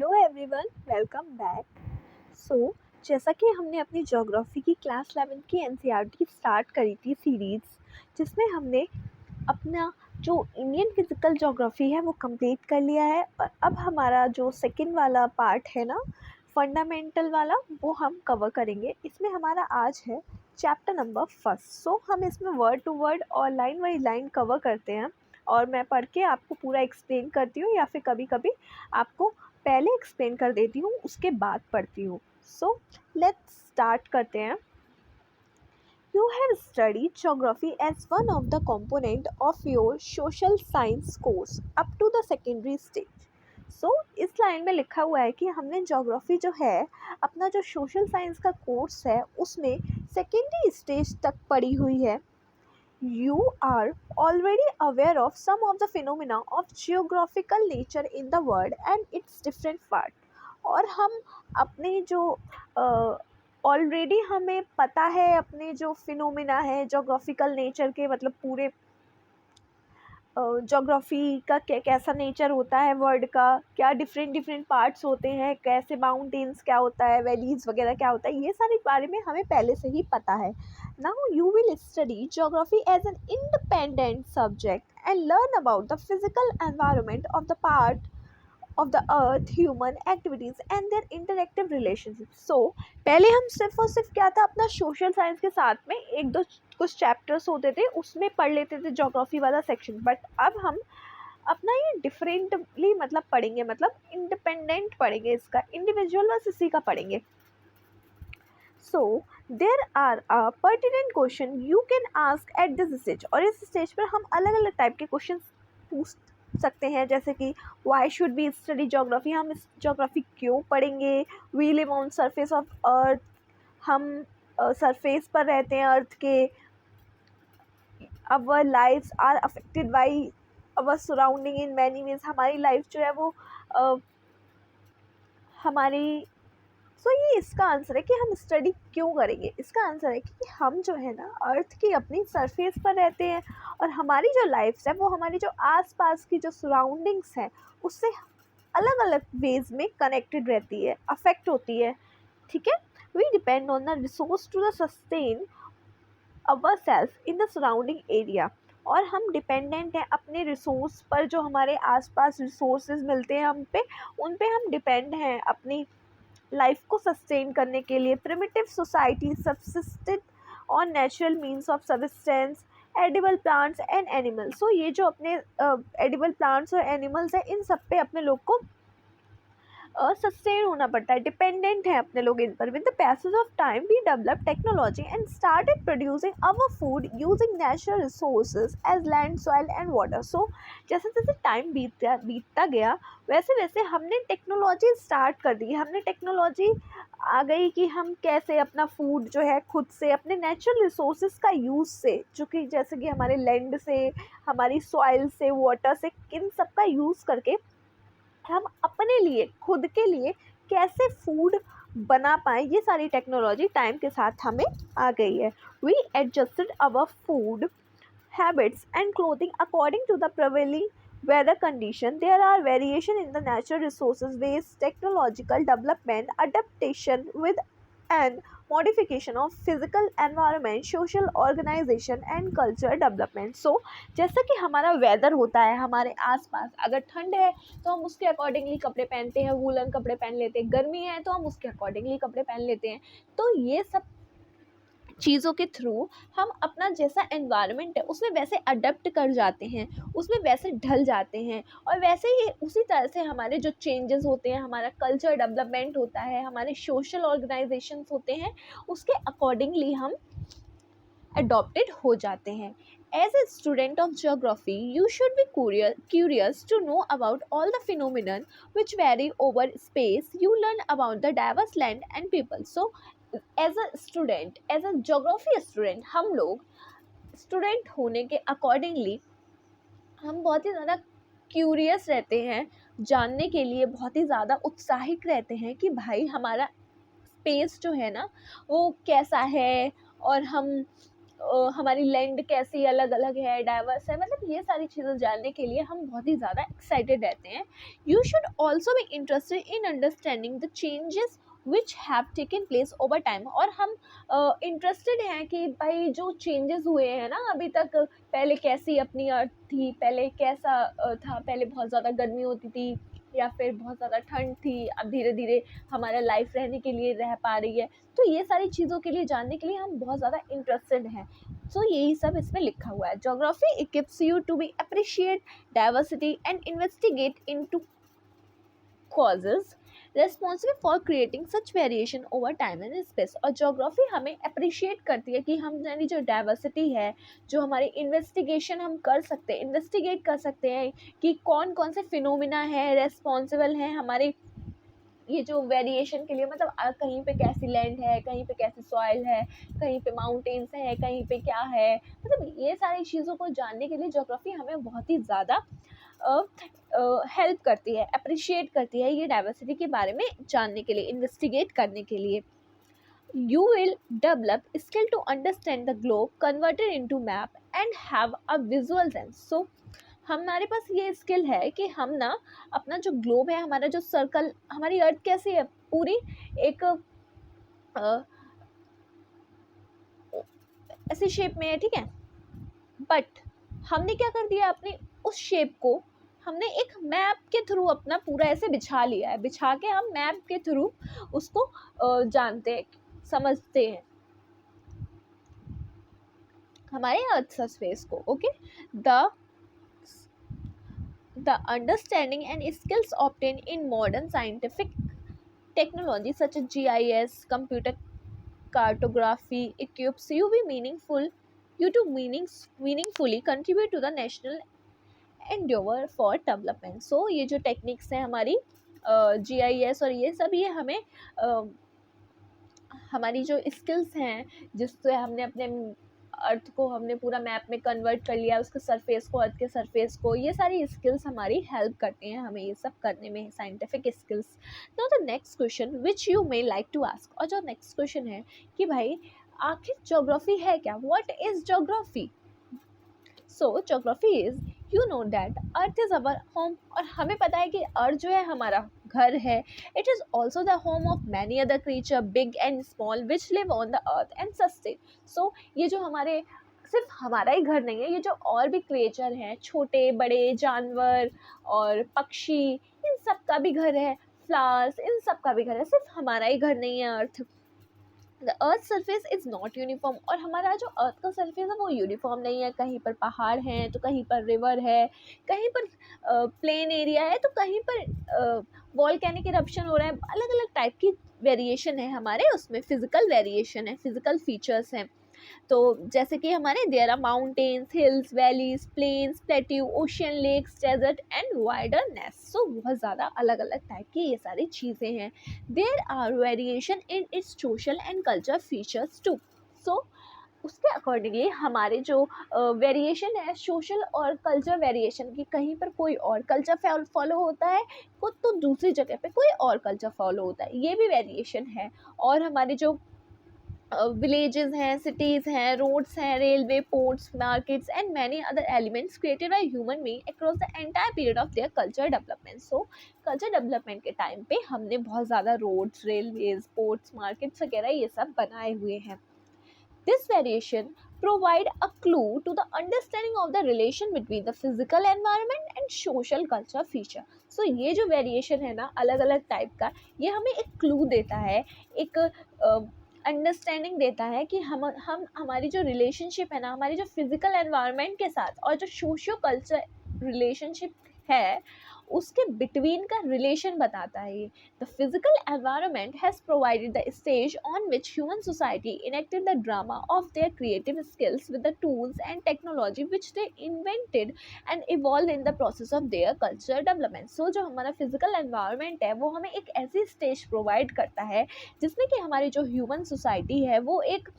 Hello everyone, welcome back. So जैसा कि हमने अपनी ज्योग्राफी की क्लास 11 की एनसीईआरटी स्टार्ट करी थी सीरीज़, जिसमें हमने अपना जो इंडियन फिजिकल ज्योग्राफी है वो कंप्लीट कर लिया है। और अब हमारा जो सेकंड वाला पार्ट है ना, फंडामेंटल वाला, वो हम कवर करेंगे। इसमें हमारा आज है चैप्टर नंबर फर्स्ट। सो हम इसमें वर्ड टू वर्ड और लाइन बाई लाइन कवर करते हैं, और मैं पढ़ के आपको पूरा एक्सप्लेन करती हूँ, या फिर कभी कभी आपको पहले एक्सप्लेन कर देती हूँ, उसके बाद पढ़ती हूँ। सो लेट्स स्टार्ट करते हैं। You have studied geography as one of the component of your social science course up to the secondary stage. So इस लाइन में लिखा हुआ है कि हमने ज्योग्राफी जो है अपना जो सोशल साइंस का कोर्स है उसमें सेकेंडरी स्टेज तक पढ़ी हुई है। You are already aware of some of the phenomena of geographical nature in the world and its different part. और हम अपने जो ऑलरेडी हमें पता है अपने जो फिनोमिना है जोग्राफिकल नेचर के, मतलब पूरे जोग्राफी का कैसा नेचर होता है, वर्ल्ड का क्या डिफरेंट पार्ट्स होते हैं, कैसे माउंटेन्स क्या होता है, वैलीज वगैरह क्या होता है, ये सारे बारे में हमें पहले से ही पता है। Now you will study geography as an independent subject and learn about the physical environment of the part of the earth, human activities and their interactive relationships. So पहले हम सिर्फ और सिर्फ क्या था, अपना सोशल साइंस के साथ में एक दो कुछ चैप्टर्स होते थे उसमें पढ़ लेते थे ज्योग्राफी वाला सेक्शन, बट अब हम अपना ये डिफरेंटली मतलब पढ़ेंगे, मतलब इंडिपेंडेंट पढ़ेंगे, इसका इंडिविजुअल बस इसी का पढ़ेंगे। So there are a pertinent question you can ask at this stage, और इस स्टेज पर हम अलग अलग टाइप के क्वेश्चन पूछ सकते हैं, जैसे कि why should be study geography, हम इस ज्योग्राफी क्यों पढ़ेंगे, we live on surface of earth, हम सरफेस पर रहते हैं अर्थ के, our lifes are affected by our surrounding in many means, हमारी लाइफ जो है वो हमारी ये इसका आंसर है कि हम स्टडी क्यों करेंगे। इसका आंसर है कि हम जो है ना अर्थ की अपनी सरफेस पर रहते हैं, और हमारी जो लाइफ है वो हमारी जो आसपास की जो सराउंडिंग्स हैं उससे अलग अलग वेज में कनेक्टेड रहती है, अफेक्ट होती है। ठीक है, we depend on the resource to the sustain our self in the surrounding area, और हम डिपेंडेंट हैं अपने रिसोर्स पर, जो हमारे आसपास रिसोर्सेज मिलते हैं उन पे हम डिपेंड हैं अपनी लाइफ को सस्टेन करने के लिए। Primitive society subsisted on natural means of subsistence, edible plants and animals. So ये जो अपने एडिबल प्लांट्स और एनिमल्स हैं इन सब पे अपने लोग को सस्टेन होना पड़ता है, डिपेंडेंट है अपने लोग इन पर। With the passage of time we develop technology and started producing our food using natural resources as land, soil and water. So जैसे जैसे टाइम बीतता गया वैसे वैसे हमने टेक्नोलॉजी स्टार्ट कर दी, हमने टेक्नोलॉजी आ गई कि हम कैसे अपना फूड जो है खुद से अपने नेचुरल रिसोर्सेज का यूज़ से, जो कि जैसे कि हमारे लैंड से, हमारी सॉइल से, वाटर से, इन सब का यूज़ करके हम अपने लिए खुद के लिए कैसे फूड बना पाएँ, ये सारी टेक्नोलॉजी टाइम के साथ हमें आ गई है। We adjusted our food habits and clothing according to the prevailing weather condition. There are variation in the natural resources waste, technological development, adaptation with and modification of physical environment, social organization and culture development. So जैसा कि हमारा weather होता है हमारे आसपास, अगर ठंड है तो हम उसके अकॉर्डिंगली कपड़े पहनते हैं, वूलन कपड़े पहन लेते हैं, गर्मी है तो हम उसके अकॉर्डिंगली कपड़े पहन लेते हैं। तो ये सब चीज़ों के थ्रू हम अपना जैसा एनवायरनमेंट है उसमें वैसे अडेप्ट कर जाते हैं, उसमें वैसे ढल जाते हैं, और वैसे ही उसी तरह से हमारे जो चेंजेस होते हैं, हमारा कल्चर डेवलपमेंट होता है, हमारे सोशल ऑर्गेनाइजेशंस होते हैं, उसके अकॉर्डिंगली हम अडॉप्टेड हो जाते हैं। As a student of geography, you should be curious to know about all the phenomena which vary over space. You learn about the diverse land and people. So, as a student, as a geography student, हम लोग student होने के accordingly हम बहुत ही ज़्यादा curious रहते हैं, जानने के लिए बहुत ही ज़्यादा उत्साहित रहते हैं कि भाई हमारा स्पेस जो है ना वो कैसा है, और हम हमारी लैंड कैसी अलग अलग है, डाइवर्स है, मतलब ये सारी चीज़ें जानने के लिए हम बहुत ही ज़्यादा एक्साइटेड रहते हैं. You should also be interested in understanding the changes which have taken place over time. और हम इंटरेस्टेड हैं कि भाई जो चेंजेस हुए हैं ना अभी तक, पहले कैसी अपनी अर्थ थी, पहले कैसा था, पहले बहुत ज़्यादा गर्मी होती थी या फिर बहुत ज़्यादा ठंड थी, अब धीरे धीरे हमारा लाइफ रहने के लिए रह पा रही है. तो ये सारी चीज़ों के लिए जानने के लिए हम बहुत ज़्यादा इंटरेस्टेड हैं. सो यही सब इसमें लिखा हुआ है. Geography equips you to be appreciate diversity and investigate into causes responsible for creating such variation over time and space. और ज्योग्राफी हमें अप्रिशिएट करती है कि हमारी जो डाइवर्सिटी है, जो हमारी इन्वेस्टिगेशन हम कर सकते हैं, इन्वेस्टिगेट कर सकते हैं कि कौन कौन से फिनोमिना है रेस्पॉन्सिबल हैं हमारे ये जो वेरिएशन के लिए. मतलब कहीं पे कैसी लैंड है, कहीं पे कैसी सॉइल है, कहीं पे माउंटेन्स है, कहीं पे क्या है. मतलब ये सारी चीज़ों को जानने के लिए ज्योग्राफी हमें बहुत ही ज़्यादा हेल्प करती है, अप्रिशिएट करती है ये डाइवर्सिटी के बारे में जानने के लिए, इन्वेस्टिगेट करने के लिए. You will develop skill to understand the globe converted into map and have a visual sense. So हमारे पास ये स्किल है कि हम ना अपना जो ग्लोब है, हमारा जो सर्कल, हमारी अर्थ कैसी है पूरी एक ऐसी शेप में है, ठीक है. बट हमने क्या कर दिया, अपनी उस शेप को हमने एक मैप के थ्रू अपना पूरा ऐसे बिछा लिया है, बिछा के हम मैप के थ्रू उसको जानते हैं, समझते हैं हमारे अर्थ सरफेस को. Okay. The understanding and skills obtained in modern scientific technology such as GIS, computer cartography equips you to meaningfully contribute to the national endeavor for development. So ये जो टेक्निक्स हैं हमारी GIS और ये सब, ये हमें हमारी जो स्किल्स हैं जिससे हमने अपने अर्थ को हमने पूरा मैप में कन्वर्ट कर लिया, उसके सरफेस को, अर्थ के सरफेस को, ये सारी स्किल्स हमारी हेल्प करती हैं हमें ये सब करने में, scientific skills. Now the next question which you may like to ask. और जो नेक्स्ट क्वेश्चन है कि भाई आखिर ज्योग्राफी है क्या, what is geography. So geography is, you know that earth is our home. और हमें पता है कि अर्थ जो है हमारा घर है. It is also the home of many other creature big and small which live on the earth and sustain. So ये जो हमारे सिर्फ हमारा ही घर नहीं है, ये जो और भी क्रिएचर हैं, छोटे बड़े जानवर और पक्षी, इन सब का भी घर है. फ्लावर्स, इन सब का भी घर है, सिर्फ हमारा ही घर नहीं है earth. The earth surface is not uniform. और हमारा जो अर्थ का सरफेस है वो यूनिफॉर्म नहीं है. कहीं पर पहाड़ हैं तो कहीं पर रिवर है, कहीं पर प्लेन एरिया है तो कहीं पर वॉल्केनिक इरप्शन हो रहा है. अलग अलग टाइप की वेरिएशन है हमारे उसमें, फिजिकल वेरिएशन है, फिजिकल फीचर्स हैं. तो जैसे कि हमारे there are mountains, hills, valleys, plains, plateau, ocean, lakes, desert and wilderness. So बहुत ज़्यादा अलग अलग टाइप की ये सारी चीज़ें हैं. There are variation in its social and culture features too. So उसके अकॉर्डिंगली हमारे जो वेरिएशन है, सोशल और कल्चर वेरिएशन की, कहीं पर कोई और कल्चर फॉलो होता है तो दूसरी जगह पे कोई और कल्चर फॉलो होता है, ये भी वेरिएशन है. और हमारे जो villages हैं, cities हैं, roads हैं, railway, ports, markets and many other elements created by human being across the entire period of their cultural development. So culture development के टाइम पे हमने बहुत ज़्यादा roads, railways, ports, markets वगैरह ये सब बनाए हुए हैं. This variation provide a clue to the understanding of the relation between the physical environment and social culture feature. So ये जो variation है ना अलग अलग टाइप का, ये हमें एक clue देता है, एक अंडरस्टैंडिंग देता है कि हम हमारी जो रिलेशनशिप है ना, हमारी जो फिजिकल एनवायरनमेंट के साथ और जो सोशियो कल्चर रिलेशनशिप है उसके बिटवीन का रिलेशन बताता है ये. The physical environment has provided the stage on which human society enacted the drama of their creative skills with the tools and technology which they invented and evolve in the process of their culture development. So जो हमारा physical environment है वो हमें एक ऐसी stage provide करता है जिसमें कि हमारी जो ह्यूमन सोसाइटी है वो एक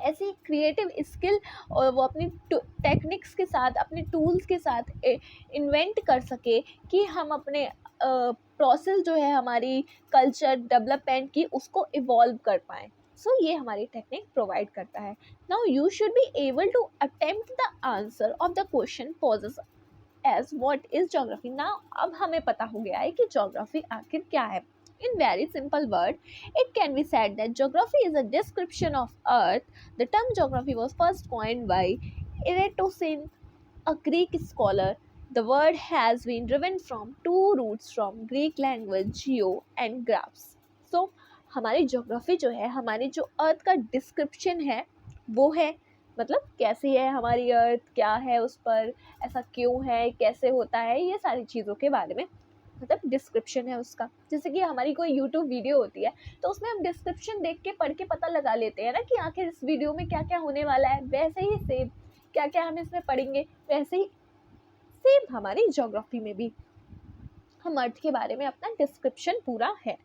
ऐसी क्रिएटिव स्किल और वो अपनी टेक्निक्स के साथ, अपने टूल्स के साथ इन्वेंट कर सके कि हम अपने प्रोसेस जो है हमारी कल्चर डेवलपमेंट की उसको इवॉल्व कर पाएँ. सो ये हमारी टेक्निक प्रोवाइड करता है. Now you should be able to attempt the answer of the question poses as what is geography. Now अब हमें पता हो गया है कि ज्योग्राफी आखिर क्या है. In very simple word, it can be said that geography is a description of Earth. The term geography was first coined by Eratosthenes, a Greek scholar. The word has been driven from two roots from Greek language geo and graphs. So हमारी geography जो है, हमारी जो अर्थ का description है वो है, मतलब कैसी है हमारी अर्थ, क्या है उस पर, ऐसा क्यों है, कैसे होता है, ये सारी चीज़ों के बारे में मतलब डिस्क्रिप्शन है उसका. जैसे कि हमारी कोई यूट्यूब वीडियो होती है तो उसमें हम डिस्क्रिप्शन देख के पढ़ के पता लगा लेते हैं ना कि आखिर इस वीडियो में क्या क्या होने वाला है. वैसे ही सेम क्या क्या हम इसमें पढ़ेंगे, वैसे ही सेम हमारी ज्योग्राफी में भी हम अर्थ के बारे में अपना डिस्क्रिप्शन पूरा है.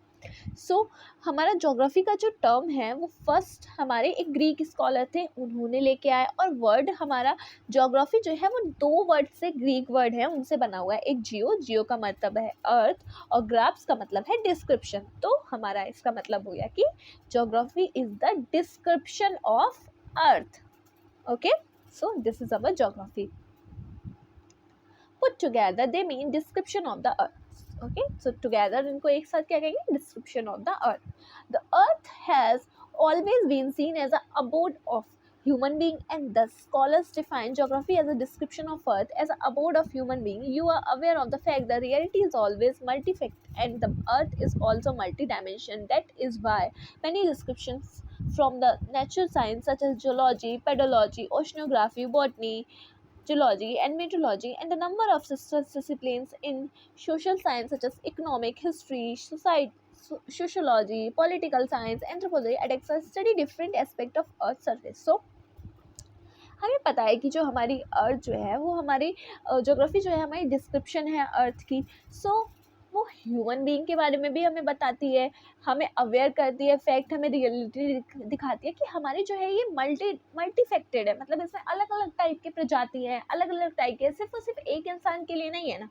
सो हमारा ज्योग्राफी का जो टर्म है वो फर्स्ट हमारे एक ग्रीक स्कॉलर थे, उन्होंने लेके आए. और वर्ड हमारा ज्योग्राफी जो है वो दो वर्ड से, ग्रीक वर्ड है उनसे बना हुआ है. एक जियो, जियो का मतलब है अर्थ, और ग्राफ्स का मतलब है डिस्क्रिप्शन. तो हमारा इसका मतलब हो गया कि geography is the description of earth. Okay, so this is our geography. Put together they mean description of the earth. Okay, so together इनको एक साथ क्या कहेंगे, description of the earth. The earth has always been seen as a abode of human being, and thus scholars define geography as a description of earth as a abode of human being. You are aware of the fact that reality is always multifaceted and the earth is also multidimensional. That is why many descriptions from the natural science such as geology, pedology, oceanography, botany, geology and meteorology, and a number of sister disciplines in social science such as economic, history, sociology, political science, anthropology, etc. study different aspect of Earth's surface. So हमें पता है कि जो हमारी अर्थ जो है वो हमारी ज्योग्राफी जो है हमारी डिस्क्रिप्शन है अर्थ की. सो वो ह्यूमन बीइंग के बारे में भी हमें बताती है, हमें अवेयर करती है, फैक्ट हमें रियलिटी दिखाती है कि हमारी जो है ये मल्टीफेक्टेड है. मतलब इसमें अलग अलग टाइप के प्रजाति हैं, अलग अलग टाइप के, सिर्फ और सिर्फ एक इंसान के लिए नहीं है ना.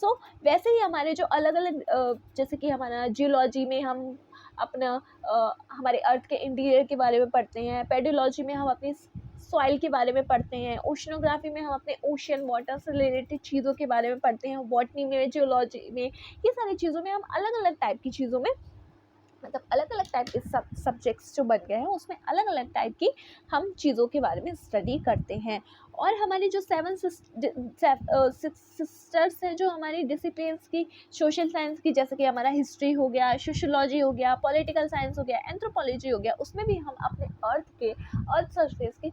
सो वैसे ही हमारे जो अलग अलग जैसे कि हमारा जियोलॉजी में हम अपना हमारे अर्थ के इंटीरियर के बारे में पढ़ते हैं, पेडोलॉजी में हम अपनी सॉइल के बारे में पढ़ते हैं, ओशनोग्राफी में हम अपने ओशियन वाटर से रिलेटेड चीज़ों के बारे में पढ़ते हैं, बॉटनी में, जियोलॉजी में, ये सारी चीज़ों में हम अलग अलग टाइप की चीज़ों में, मतलब अलग अलग टाइप के सब्जेक्ट्स जो बन गए हैं उसमें अलग अलग टाइप की हम चीज़ों के बारे में स्टडी करते हैं. और हमारी जो 7 सिस्टर्स हैं जो हमारी डिसिप्लिन्स की, सोशल साइंस की, जैसे कि हमारा हिस्ट्री हो गया, सोशोलॉजी हो गया, पॉलिटिकल साइंस हो गया, एंथ्रोपोलॉजी हो गया, उसमें भी हम अपने अर्थ सरफेस के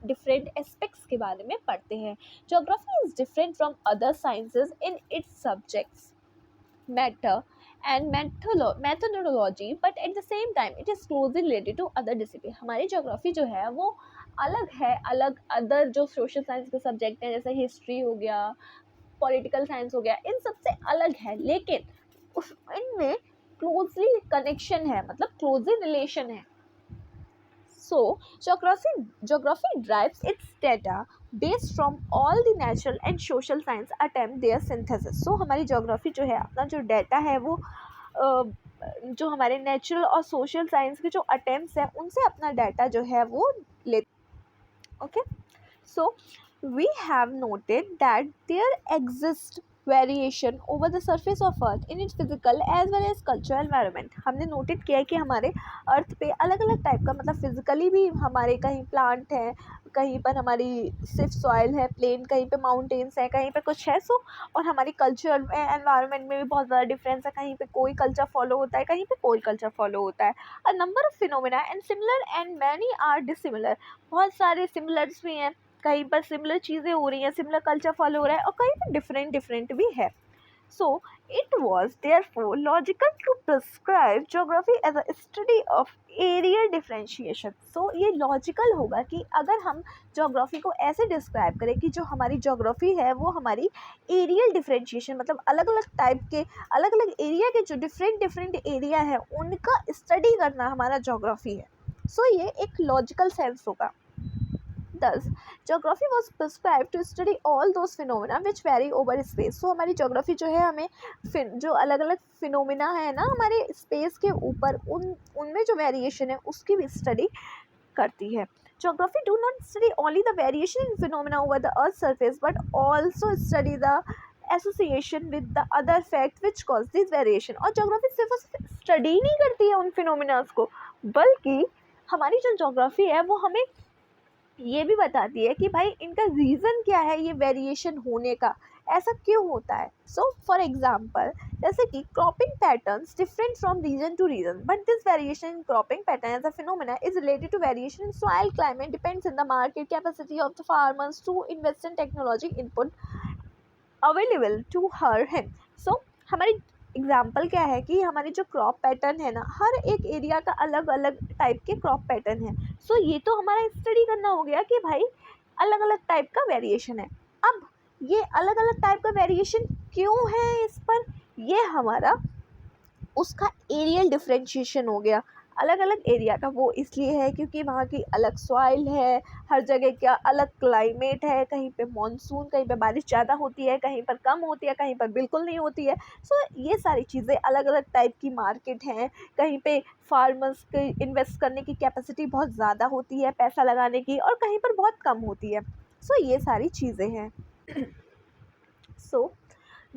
डिफरेंट एस्पेक्ट्स के बारे में पढ़ते हैं. Geography is different from other sciences in its subjects, matter and methodology, but at the same time it is closely related to other discipline. हमारी ज्योग्राफी जो है वो अलग है, अलग अदर जो सोशल साइंस के सब्जेक्ट हैं जैसे हिस्ट्री हो गया, पॉलिटिकल साइंस हो गया, इन सबसे अलग है, लेकिन उस इनमें क्लोजली कनेक्शन है, मतलब क्लोजली रिलेशन है. So geography derives its data based from all the natural and social science attempt their synthesis. So हमारी geography जो है अपना जो data है वो जो हमारे नेचुरल और सोशल साइंस के जो अटेम्प्ट्स हैं उनसे अपना डाटा जो है वो लेते. Okay, so we have noted that there exist variation over the surface of earth in its physical as well as cultural environment. हमने नोटेड किया है कि हमारे अर्थ पे अलग अलग टाइप का, मतलब फिजिकली भी हमारे कहीं प्लांट हैं, कहीं पर हमारी सिर्फ सॉइल है, प्लेन, कहीं पे माउंटेन्स हैं, कहीं पे कुछ है. सो और हमारी कल्चरल एनवायरनमेंट में भी बहुत ज़्यादा डिफरेंस है, कहीं पे कोई कल्चर फॉलो होता है, कहीं पे कोई कल्चर फॉलो होता है. A number of phenomena and similar and many are dissimilar. बहुत सारे सिमिलर्स भी हैं, कहीं पर सिमिलर चीज़ें हो रही हैं, सिमिलर कल्चर फॉलो हो रहा है, और कहीं पर डिफरेंट भी है. So it was therefore logical to prescribe geography as a study of areal differentiation. So ये logical होगा कि अगर हम geography को ऐसे describe करें कि जो हमारी geography है वो हमारी areal differentiation, मतलब अलग अलग टाइप के, अलग अलग एरिया के जो डिफरेंट एरिया है उनका स्टडी करना हमारा geography है. So ये एक logical सेंस होगा. Thus, geography was prescribed to study all those phenomena which vary over space. So हमारी geography जो है हमें जो अलग अलग फिनोमिना है ना हमारे स्पेस के ऊपर उनमें जो वेरिएशन है उसकी भी स्टडी करती है. Geography do not study only the variation in phenomena over the earth's surface but also study the association with the other fact which cause this variation. और geography सिर्फ स्टडी नहीं करती है उन फिनोमिनास को, बल्कि हमारी जो geography है वो हमें ये भी बताती है कि भाई इनका रीज़न क्या है ये वेरिएशन होने का, ऐसा क्यों होता है. सो फॉर एग्जाम्पल जैसे कि cropping patterns different from region to region but this variation in cropping pattern as a phenomena is related to variation in soil climate depends in the market capacity of the farmers to invest in technology input available to her him. So हमारी example क्या है कि हमारी जो crop pattern है ना हर एक area का अलग अलग टाइप के क्रॉप पैटर्न है. सो ये तो हमारा स्टडी करना हो गया कि भाई अलग अलग टाइप का वेरिएशन है. अब ये अलग अलग टाइप का वेरिएशन क्यों है इस पर, ये हमारा उसका एरियल डिफ्रेंशिएशन हो गया. अलग अलग एरिया का वो इसलिए है क्योंकि वहाँ की अलग सॉइल है, हर जगह का अलग क्लाइमेट है, कहीं पे मॉनसून, कहीं पे बारिश ज़्यादा होती है, कहीं पर कम होती है, कहीं पर बिल्कुल नहीं होती है. सो ये सारी चीज़ें अलग अलग टाइप की मार्केट हैं. कहीं पे फार्मर्स के इन्वेस्ट करने की कैपेसिटी बहुत ज़्यादा होती है पैसा लगाने की, और कहीं पर बहुत कम होती है. सो ये सारी चीज़ें हैं. सो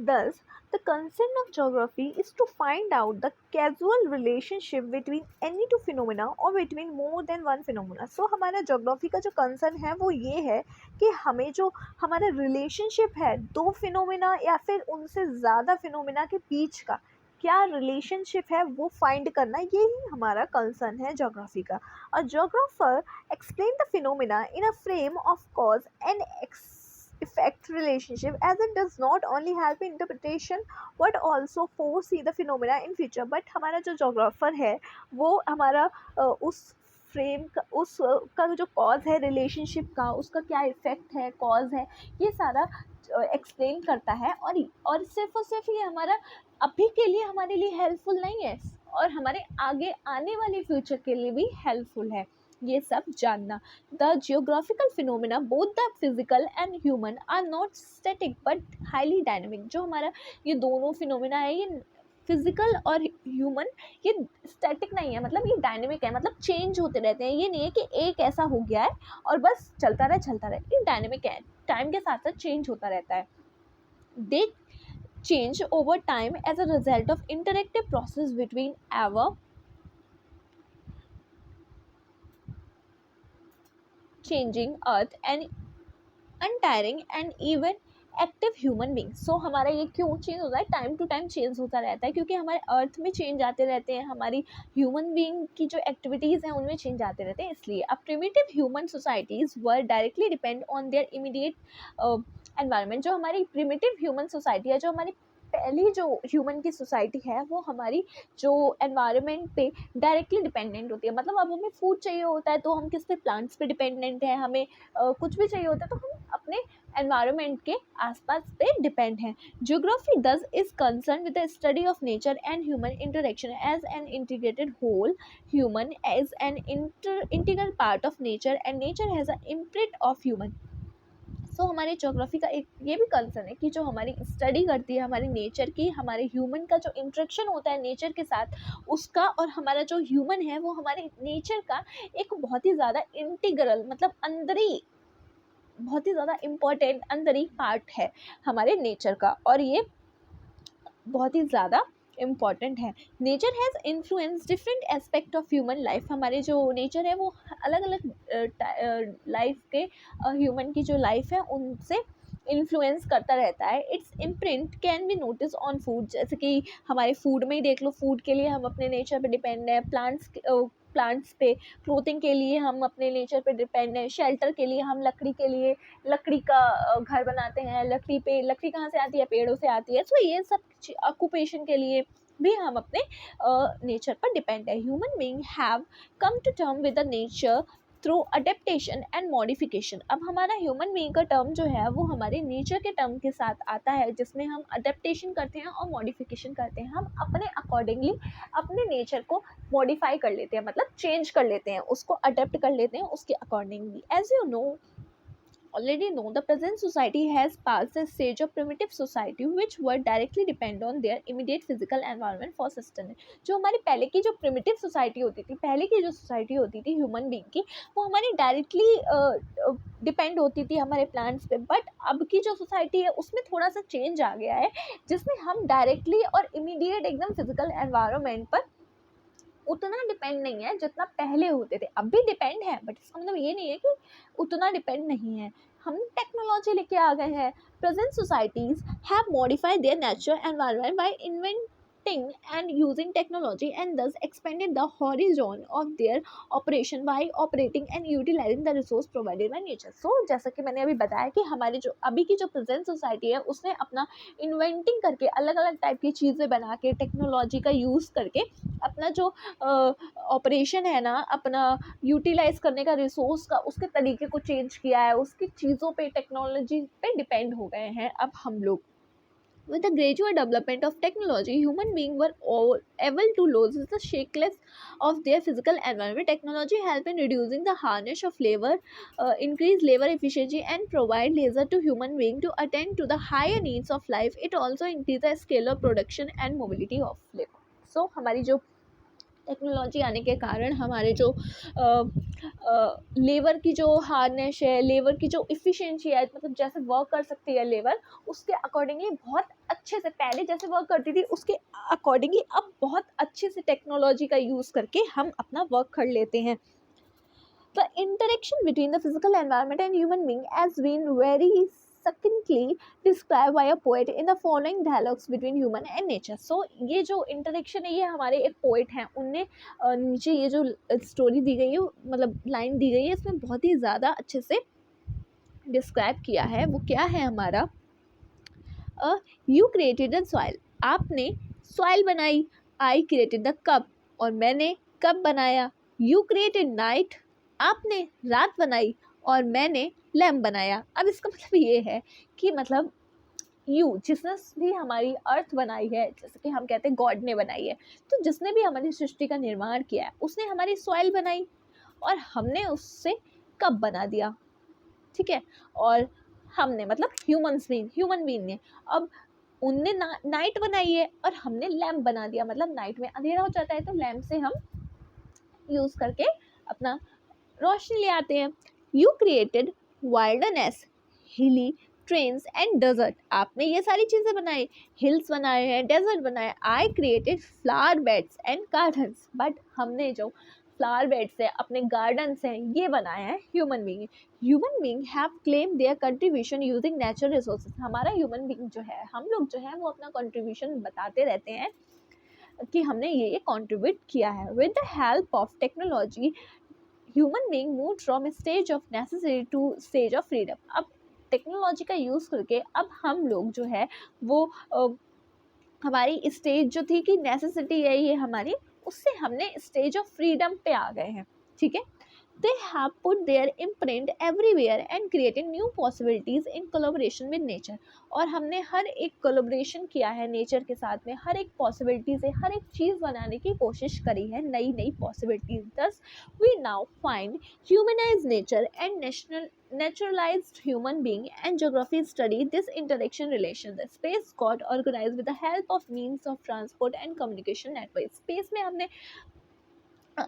thus the concern of geography is to find out the causal relationship between any two phenomena or between more than one phenomena. So हमारा geography का जो concern है वो ये है कि हमें जो हमारा relationship है दो phenomena या फिर उनसे ज़्यादा phenomena के बीच का क्या रिलेशनशिप है वो फाइंड करना, यही हमारा कंसर्न है जोग्राफी का. और geographer explain the phenomena in a frame of cause and effect relationship as it does not only help interpretation but also foresee the phenomena in future. but हमारा जो जोग्राफर है वो हमारा उस फ्रेम का का जो कॉज है रिलेशनशिप का, उसका क्या इफ़ेक्ट है, कॉज है, ये सारा एक्सप्लेन करता है. और सिर्फ ये हमारा अभी के लिए हमारे लिए हेल्पफुल नहीं है और हमारे आगे आने वाले फ्यूचर के लिए भी हेल्पफुल है ये सब जानना. The geographical phenomena both the physical and human are not static but highly dynamic. जो हमारा ये दोनों फिनोमिना है, ये फिजिकल और ह्यूमन, ये स्टैटिक नहीं है, मतलब ये डायनेमिक है, मतलब चेंज होते रहते हैं. ये नहीं है कि एक ऐसा हो गया है और बस चलता रहे, ये डायनेमिक है, टाइम के साथ साथ चेंज होता रहता है. दे change over time as a result of interactive process between ever changing earth and untiring and even active human being. So हमारा ये क्यों चेंज होता है, टाइम टू टाइम चेंज होता रहता है क्योंकि हमारे अर्थ में चेंज आते रहते हैं, हमारी ह्यूमन बींग की जो एक्टिविटीज़ हैं उनमें चेंज आते रहते हैं. इसलिए अब primitive human societies were directly depend on their immediate environment. जो हमारी प्रिमिटिव ह्यूमन सोसाइटी है, जो हमारी पहली जो ह्यूमन की सोसाइटी है, वो हमारी जो एनवायरनमेंट पे डायरेक्टली डिपेंडेंट होती है. मतलब अब हमें फूड चाहिए होता है तो हम किस पे, प्लांट्स पे डिपेंडेंट है. हमें कुछ भी चाहिए होता है तो हम अपने एनवायरनमेंट के आसपास पे डिपेंड हैं. Geography thus is concern with the study of nature and human interaction as an integrated whole. Human as an integral part of nature and nature has a imprint of human. So हमारे geography का एक ये भी concern है कि जो हमारी study करती है हमारे नेचर की, हमारे ह्यूमन का जो इंटरेक्शन होता है नेचर के साथ उसका, और हमारा जो ह्यूमन है वो हमारे नेचर का एक बहुत ही ज़्यादा इंटीग्रल, मतलब अंदरी, बहुत ही ज़्यादा इम्पोर्टेंट अंदरी पार्ट है हमारे नेचर का, और ये बहुत ही ज़्यादा इम्पॉर्टेंट है. Nature has influence different aspect of human life. हमारे जो नेचर है वो अलग अलग लाइफ के, ह्यूमन की जो लाइफ है उनसे इन्फ्लुएंस करता रहता है. It's imprint can be notice on food. जैसे कि हमारे फूड में ही देख लो, फूड के लिए हम अपने नेचर पे डिपेंड है, प्लांट्स पे, क्लोथिंग के लिए हम अपने नेचर पे डिपेंड हैं, शेल्टर के लिए हम लकड़ी का घर बनाते हैं. लकड़ी कहाँ से आती है, पेड़ों से आती है. सो ये सब ऑक्यूपेशन के लिए भी हम अपने नेचर पर डिपेंड है. Human being have come to term with the nature through adaptation and modification. अब हमारा ह्यूमन बीइंग का टर्म जो है वो हमारे नेचर के टर्म के साथ आता है, जिसमें हम अडेप्टेशन करते हैं और मॉडिफिकेशन करते हैं। हम अपने अकॉर्डिंगली अपने नेचर को मॉडिफाई कर लेते हैं, मतलब चेंज कर लेते हैं, उसको अडेप्ट कर लेते हैं उसके accordingly. As you know, already know, the present society has passed the stage of primitive society which were directly depend on their immediate physical environment for sustenance। जो हमारी पहले की जो प्रिमिटिव सोसाइटी होती थी, पहले की जो सोसाइटी होती थी ह्यूमन बीइंग की, वो हमारी डायरेक्टली डिपेंड होती थी हमारे प्लांट्स पे। बट अब की जो सोसाइटी है उसमें थोड़ा सा चेंज आ गया है, जिसमें हम डायरेक्टली और इमीडिएट एकदम फिजिकल एनवायरनमेंट पर उतना डिपेंड नहीं है जितना पहले होते थे। अब भी डिपेंड है, बट इसका मतलब ये नहीं है कि उतना डिपेंड नहीं है। हम टेक्नोलॉजी लेके आ गए हैं। Present societies have modified their natural environment by inventing and using technology and thus expanded the horizon of their operation by operating and utilizing the resource provided by nature। so जैसा कि मैंने अभी बताया कि हमारी जो अभी की जो प्रेजेंट सोसाइटी है उसने अपना इन्वेंटिंग करके अलग अलग टाइप की चीज़ें बना के टेक्नोलॉजी का यूज़ करके अपना जो ऑपरेशन है ना, अपना यूटिलाइज करने का रिसोर्स का, उसके तरीके को चेंज किया है, उसकी चीज़ों पे टेक्नोलॉजी पे डिपेंड हो गए हैं अब हम लोग। With the gradual development of technology, human beings were all able to lose the shackles of their physical environment. Technology helped in reducing the harness of labor, increase labor efficiency, and provide leisure to human beings to attend to the higher needs of life. It also increased the scale of production and mobility of labor. So, हमारी जो technology आने के कारण हमारे जो labour की जो harness है, लेबर की जो इफ़िशिएंसी है, मतलब जैसे वर्क कर सकती है लेबर, उसके अकॉर्डिंगली बहुत अच्छे से, पहले जैसे वर्क करती थी उसके अकॉर्डिंगली अब बहुत अच्छे से टेक्नोलॉजी का यूज़ करके हम अपना वर्क कर लेते हैं। The interaction between the physical environment and human being has been very succinctly described by a poet in the following dialogues between human and nature। so ये जो इंटरेक्शन है ये हमारे एक पोइट हैं, उनने नीचे ये जो स्टोरी दी गई है, मतलब लाइन दी गई है, इसमें बहुत ही ज़्यादा अच्छे से डिस्क्राइब किया है। वो क्या है हमारा, यू क्रिएटेड द सॉइल, आपने सॉइल बनाई, आई क्रिएटेड द कप, और मैंने कप बनाया, यू क्रिएटेड नाइट, आपने रात बनाई और मैंने लैम्प बनाया। अब इसका मतलब ये है कि मतलब यू, जिसने भी हमारी अर्थ बनाई है, जैसे कि हम कहते हैं गॉड ने बनाई है, तो जिसने भी हमारी सृष्टि का निर्माण किया है उसने हमारी सॉइल बनाई और हमने उससे कप बना दिया, ठीक है। और हमने मतलब ह्यूमन बीइंग ने, अब उनने नाइट बनाई है और हमने लैम्प बना दिया, मतलब नाइट में अंधेरा हो जाता है तो लैम्प से हम यूज़ करके अपना रोशनी ले आते हैं। यू क्रिएटेड वाइल्डनेस, हिली ट्रेन्स एंड डेजर्ट, आपने ये सारी चीज़ें बनाई, हिल्स बनाए हैं, डेजर्ट बनाए। I created flower beds and gardens, but हमने जो फ्लावर बेड्स है, अपने गार्डन्स हैं, ये बनाए हैं human being have claim there contribution using natural resources. हमारा ह्यूमन बीइंग जो है, हम लोग जो है वो अपना कंट्रीब्यूशन बताते रहते हैं कि हमने ये कंट्रीब्यूट किया है। With the help of technology human being move from stage of necessity to stage of freedom. अब टेक्नोलॉजी का यूज़ करके अब हम लोग जो है वो हमारी स्टेज जो थी कि नेसेसिटी है ये हमारी, उससे हमने स्टेज ऑफ फ्रीडम पे आ गए हैं, ठीक है। They have put their imprint everywhere and created new possibilities in collaboration with nature। और हमने हर एक कोलैबोरेशन किया है नेचर के साथ में, हर एक पॉसिबिलिटी से हर एक चीज़ बनाने की कोशिश करी है, नई नई possibilities. Thus we now find humanized nature and naturalized human being and geography study this interaction relation। The space got organized with the help of means of transport and communication network। Space में हमने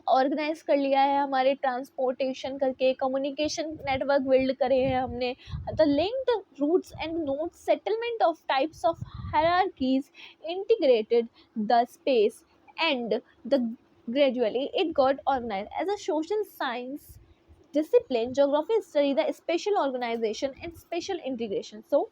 organise कर लिया है, हमारे transportation करके communication network build करे हैं हमने। The linked routes and nodes settlement of types of hierarchies integrated the space and the gradually it got organized as a social science discipline। geography study the spatial organization and spatial integration। so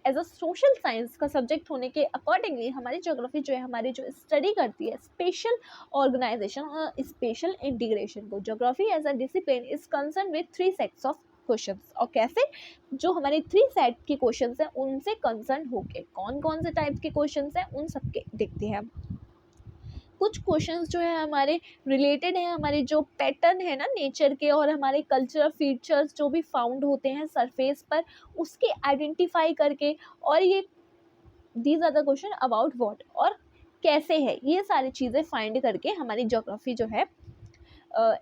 as a social science का subject होने के accordingly हमारी geography जो है, हमारी जो study करती है स्पेशल ऑर्गेनाइजेशन और स्पेशल इंटीग्रेशन को। Geography as a discipline is concern with 3 sets of questions. और कैसे, जो हमारे 3 सेट के क्वेश्चंस हैं उनसे कंसर्न होके, कौन कौन से टाइप के क्वेश्चंस हैं उन सबके देखते हैं हम। कुछ क्वेश्चंस जो है हमारे रिलेटेड हैं हमारे जो पैटर्न है ना नेचर के और हमारे कल्चरल फीचर्स जो भी फाउंड होते हैं सरफेस पर उसके आइडेंटिफाई करके, और ये these are the question about what और कैसे है, ये सारी चीज़ें फाइंड करके हमारी ज्योग्राफी जो है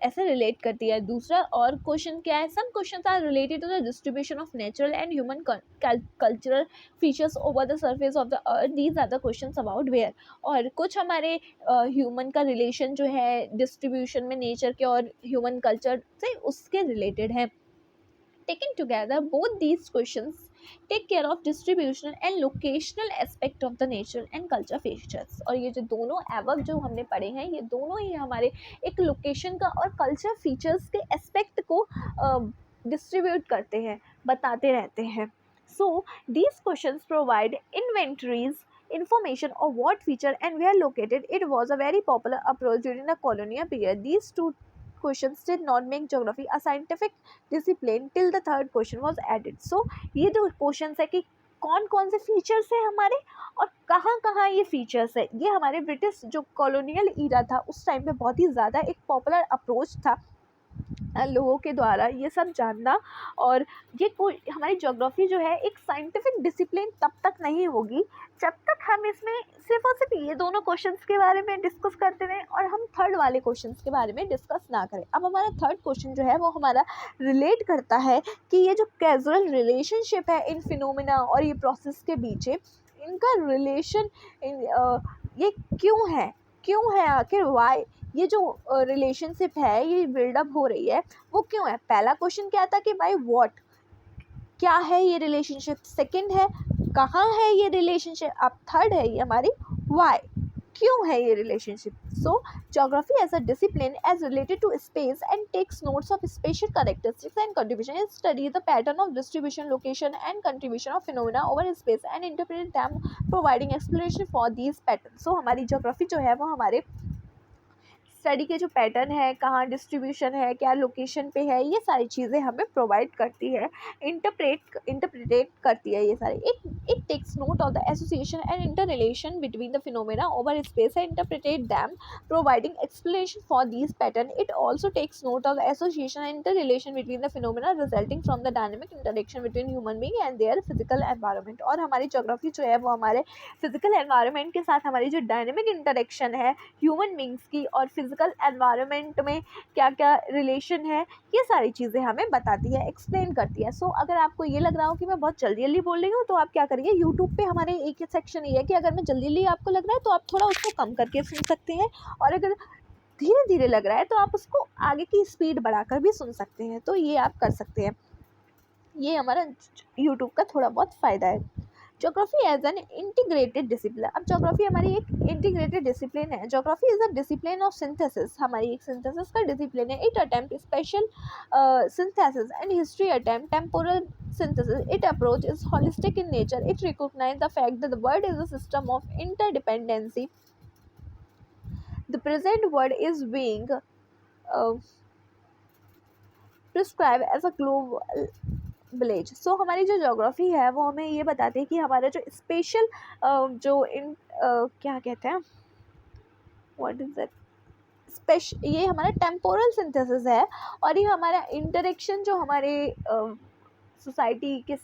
ऐसे रिलेट करती है। दूसरा और क्वेश्चन क्या है, some questions are related to the distribution of natural and human cultural features over the surface of the earth, these are the questions about where. और कुछ हमारे ह्यूमन का रिलेशन जो है डिस्ट्रीब्यूशन में नेचर के और ह्यूमन कल्चर से उसके रिलेटेड है। Taken together, both these questions take care of distributional and locational aspect of the nature and culture features। और ये जो दोनों एवर्ब जो हमने पढ़े हैं ये दोनों ही हमारे एक लोकेशन का और कल्चर फीचर्स के एस्पेक्ट को डिस्ट्रीब्यूट करते हैं, बताते रहते हैं। So these questions provide inventories information of what feature and where located. It was a very popular approach during the colonial period. These two questions did not make geography a scientific discipline till the third question was added। So ये जो questions है कि कौन कौन से features है हमारे और कहाँ कहाँ ये फीचर्स है, ये हमारे ब्रिटिश जो कॉलोनियल ईरा था उस टाइम पे बहुत ही ज़्यादा एक पॉपुलर अप्रोच था लोगों के द्वारा ये सब जानना। और ये कोई हमारी ज्योग्राफी जो है एक साइंटिफिक डिसिप्लिन तब तक नहीं होगी जब तक हम इसमें सिर्फ और सिर्फ ये दोनों क्वेश्चंस के बारे में डिस्कस करते रहें और हम थर्ड वाले क्वेश्चंस के बारे में डिस्कस ना करें। अब हमारा थर्ड क्वेश्चन जो है वो हमारा रिलेट करता है कि ये जो कैजुअल रिलेशनशिप है इन फिनोमिना और ये प्रोसेस के बीच इनका रिलेशन ये क्यों है आखिर वाई ये जो रिलेशनशिप है ये बिल्डअप हो रही है वो क्यों है। पहला क्वेश्चन क्या था कि भाई व्हाट क्या है ये रिलेशनशिप, सेकंड है कहाँ है ये रिलेशनशिप, अब थर्ड है ये हमारी वाई क्यों है ये रिलेशनशिप। So geography as a discipline as related to space and takes notes of spatial characteristics and contribution, it study the pattern of distribution location and contribution of phenomena over space and interpret them providing explanation for these pattern. So हमारी geography जो है वो हमारे study के जो pattern है कहाँ distribution है क्या लोकेशन पे है ये सारी चीज़ें हमें प्रोवाइड करती है, इंटरप्रेट करती है ये सारी। It takes note of the association and interrelation between the phenomena over space and interpret them providing explanation for these pattern. It also takes note of the association and interrelation between the phenomena resulting from the dynamic interaction between human being and their physical environment. और हमारी geography जो है वो हमारे physical environment के साथ हमारी जो डायनेमिक इंटरेक्शन है ह्यूमन बींग्स की और फिजिकल एनवायरनमेंट में क्या क्या रिलेशन है ये सारी चीज़ें हमें बताती है, एक्सप्लेन करती है। सो अगर आपको ये लग रहा हो कि मैं बहुत जल्दी जल्दी बोल रही हूँ तो आप क्या करिए, यूट्यूब पे हमारे एक सेक्शन ये है कि अगर मैं जल्दी जल्दी आपको लग रहा है तो आप थोड़ा उसको कम करके सुन सकते हैं, और अगर धीरे धीरे लग रहा है तो आप उसको आगे की स्पीड बढ़ाकर भी सुन सकते हैं। तो ये आप कर सकते हैं, ये हमारा यूट्यूब का थोड़ा बहुत फ़ायदा है। Geography as an integrated discipline, अब ज्योग्राफी हमारी एक इंटीग्रेटेड डिसिप्लिन है। Geography is a discipline of synthesis, हमारी एक सिंथेसिस का डिसिप्लिन है। It attempt spatial synthesis and history attempt temporal synthesis. Its approach is holistic in nature. It recognizes the fact that the world is a system of interdependency. The present world is being prescribed as a global village. So हमारी जो geography है वो हमें ये बताती है कि हमारा जो स्पेशल क्या कहते हैं व्हाट इज दैट ये हमारा टेम्पोरल सिंथेसिस है, और ये हमारा इंटरेक्शन जो हमारे सोसाइटी के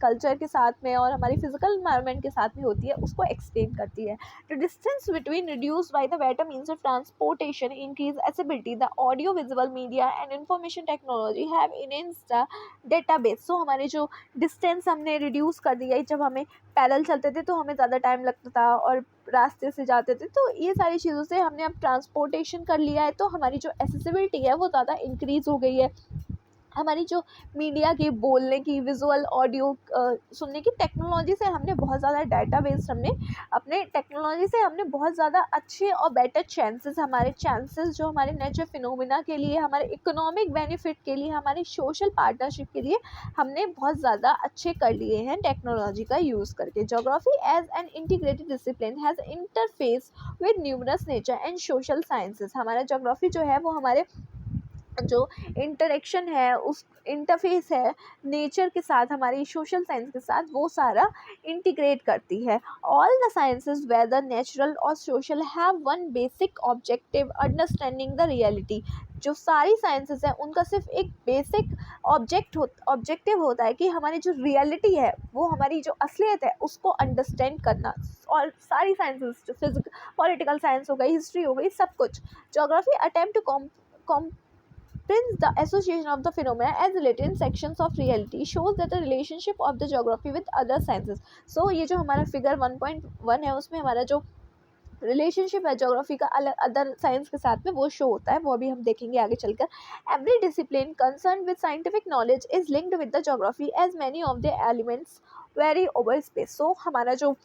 कल्चर के साथ में और हमारी फिजिकल एनवायरनमेंट के साथ में होती है उसको एक्सप्लेन करती है। The distance between reduced by the better means of transportation increase accessibility, the audio visual media and information technology have enhanced the database. So हमारे जो डिस्टेंस हमने रिड्यूस कर दिया है, जब हमें पैदल चलते थे तो हमें ज़्यादा टाइम लगता था और रास्ते से जाते थे, तो ये सारी चीज़ों से हमने अब ट्रांसपोर्टेशन कर लिया है, तो हमारी जो एसेसिबिलिटी है वो ज़्यादा इंक्रीज़ हो गई है। हमारी जो मीडिया की बोलने की विजुअल ऑडियो सुनने की टेक्नोलॉजी से हमने बहुत ज़्यादा डाटाबेस अपने टेक्नोलॉजी से हमने बहुत ज़्यादा अच्छे और बेटर चांसेस जो हमारे नेचर फिनोमिना के लिए, हमारे इकोनॉमिक बेनिफिट के लिए, हमारी सोशल पार्टनरशिप के लिए हमने बहुत ज़्यादा अच्छे कर लिए हैं टेक्नोलॉजी का यूज़ करके। Geography as an integrated discipline has interface with numerous nature and social sciences. हमारा ज्योग्राफी जो है वो हमारे जो इंटरेक्शन है, उस इंटरफेस है नेचर के साथ, हमारी सोशल साइंस के साथ, वो सारा इंटीग्रेट करती है। All the sciences whether natural और social have one basic objective, understanding the reality. जो सारी साइंसेस हैं उनका सिर्फ एक बेसिक ऑब्जेक्टिव होता है कि हमारी जो रियलिटी है, वो हमारी जो असलियत है उसको अंडरस्टैंड करना। और सारी साइंसेस, जो फिजिकल पॉलिटिकल साइंस हो गई, हिस्ट्री हो गई, सब कुछ। Geography attempt to Prince, the association of the phenomena as related sections of reality shows that the relationship of the geography with other sciences. So ये जो हमारा फिगर 1.1 है उसमें हमारा जो रिलेशनशिप है जोग्राफी का अलग अदर साइंस के साथ में, वो शो होता है, वो अभी हम देखेंगे आगे चलकर। Every discipline concern with scientific knowledge is linked with the geography as many of the elements vary over space. So हमारा जो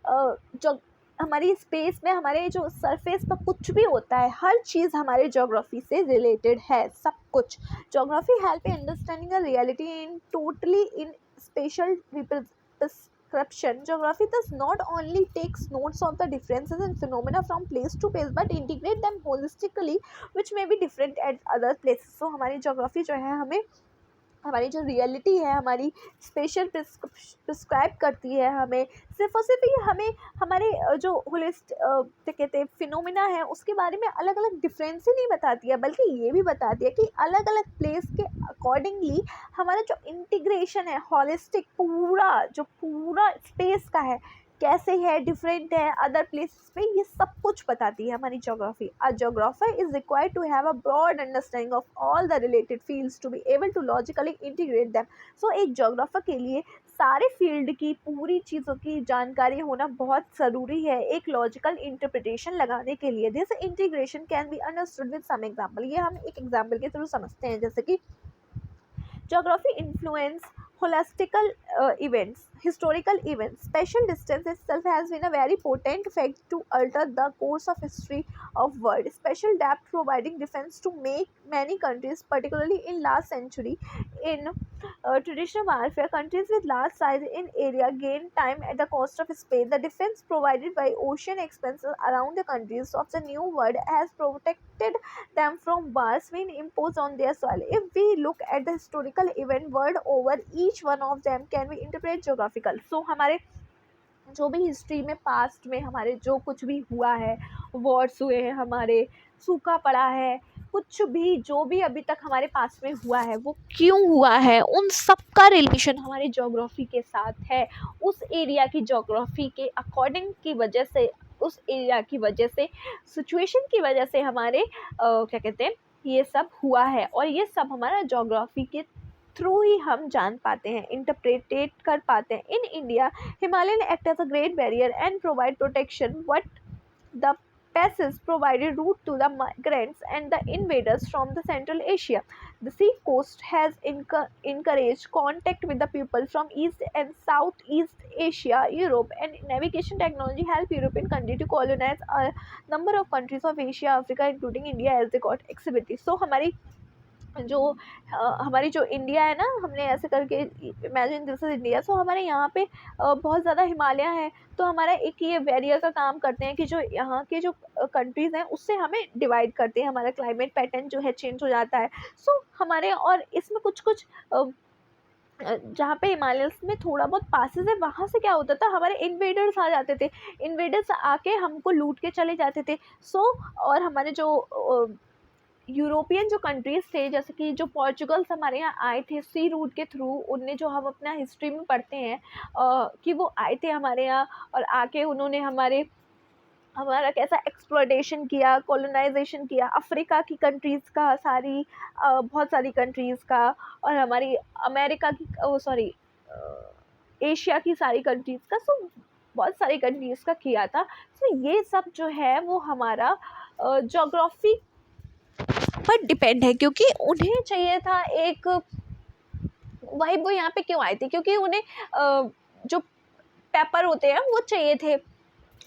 जो हमारी स्पेस में, हमारे जो सरफेस पर कुछ भी होता है, हर चीज़ हमारे जोग्राफी से रिलेटेड है, सब कुछ। Geography help in understanding the reality in totally in special prescription. Geography does not only takes notes of the differences in phenomena from place to place but integrate them holistically, which may be different at other places. So हमारी geography जो है हमें हमारी जो reality है, हमारी special prescribe करती है हमें, सिर्फ और सिर्फ ये हमें हमारे जो क्या कहते हैं फिनोमिना है उसके बारे में अलग अलग डिफरेंस ही नहीं बताती है, बल्कि ये भी बताती है कि अलग अलग प्लेस के अकॉर्डिंगली हमारा जो इंटीग्रेशन है, हॉलिस्टिक पूरा स्पेस का है, कैसे है, डिफरेंट है अदर प्लेसेस पे, ये सब कुछ बताती है हमारी geography. A geographer is required to have a broad understanding of all the related fields to be able to logically integrate them. So एक जोग्राफर के लिए सारे फील्ड की पूरी चीज़ों की जानकारी होना बहुत ज़रूरी है एक लॉजिकल इंटरप्रिटेशन लगाने के लिए। This integration can be understood with some example. ये हम एक एग्जाम्पल के थ्रू समझते हैं, जैसे कि geography influence holistical events, historical events. Special distance itself has been a very potent fact to alter the course of history of world. Special depth providing defense to make many countries, particularly in last century, in traditional warfare, countries with large size in area gain time at the cost of space. The defense provided by ocean expansion around the countries of the new world has protected them from wars being imposed on their soil. If we look at the historical event world over, each one of them can be interpreted geographical. So हमारे जो भी history में past में हमारे जो कुछ भी हुआ है, वॉर्स हुए हैं हमारे, सूखा पड़ा है, कुछ भी जो भी अभी तक हमारे पास में हुआ है वो क्यों हुआ है, उन सब का रिलेशन हमारी जोग्राफी के साथ है। उस एरिया की जोग्राफी के अकॉर्डिंग की वजह से, उस एरिया की वजह से, सिचुएशन की वजह से हमारे क्या कहते हैं ये सब हुआ है, और ये सब हमारा जोग्राफी के थ्रू ही हम जान पाते हैं, इंटरप्रेटेट कर पाते हैं। In India Himalayan act as a great barrier and provide protection, but the passes provided route to the migrants and the invaders from the Central Asia. The sea coast has encouraged contact with the people from East and Southeast Asia, Europe, and navigation technology helped European countries to colonize a number of countries of Asia, Africa, including India as they got exhibited. So हमारी जो India है ना, हमने ऐसे करके imagine this is India. सो हमारे यहाँ पे बहुत ज़्यादा हिमालय है, तो हमारा एक ये बैरियर का काम करते हैं कि जो यहाँ के जो कंट्रीज़ हैं उससे हमें डिवाइड करते हैं, हमारा क्लाइमेट पैटर्न जो है चेंज हो जाता है। सो हमारे और इसमें कुछ जहाँ पे हिमालयस में थोड़ा बहुत पासेस है, वहाँ से क्या होता था, हमारे इन्वेडर्स आ जाते थे, इन्वेडर्स आके हमको लूट के चले जाते थे। और हमारे जो यूरोपियन जो कंट्रीज़ थे, जैसे कि जो पोर्चुगल्स हमारे यहाँ आए थे सी रूट के थ्रू, उनने जो हम अपना हिस्ट्री में पढ़ते हैं कि वो आए थे हमारे यहाँ और आके उन्होंने हमारा कैसा एक्सप्लॉयटेशन किया, कॉलोनाइजेशन किया, अफ्रीका की कंट्रीज़ का बहुत सारी कंट्रीज़ का, और हमारी अमेरिका की एशिया की सारी कंट्रीज़ का, बहुत सारी कंट्रीज़ का किया था। ये सब जो है वो हमारा जोग्राफी पर डिपेंड है, क्योंकि उन्हें चाहिए था एक वही, वो यहाँ पे क्यों आए थे, क्योंकि उन्हें जो पेपर होते हैं वो चाहिए थे,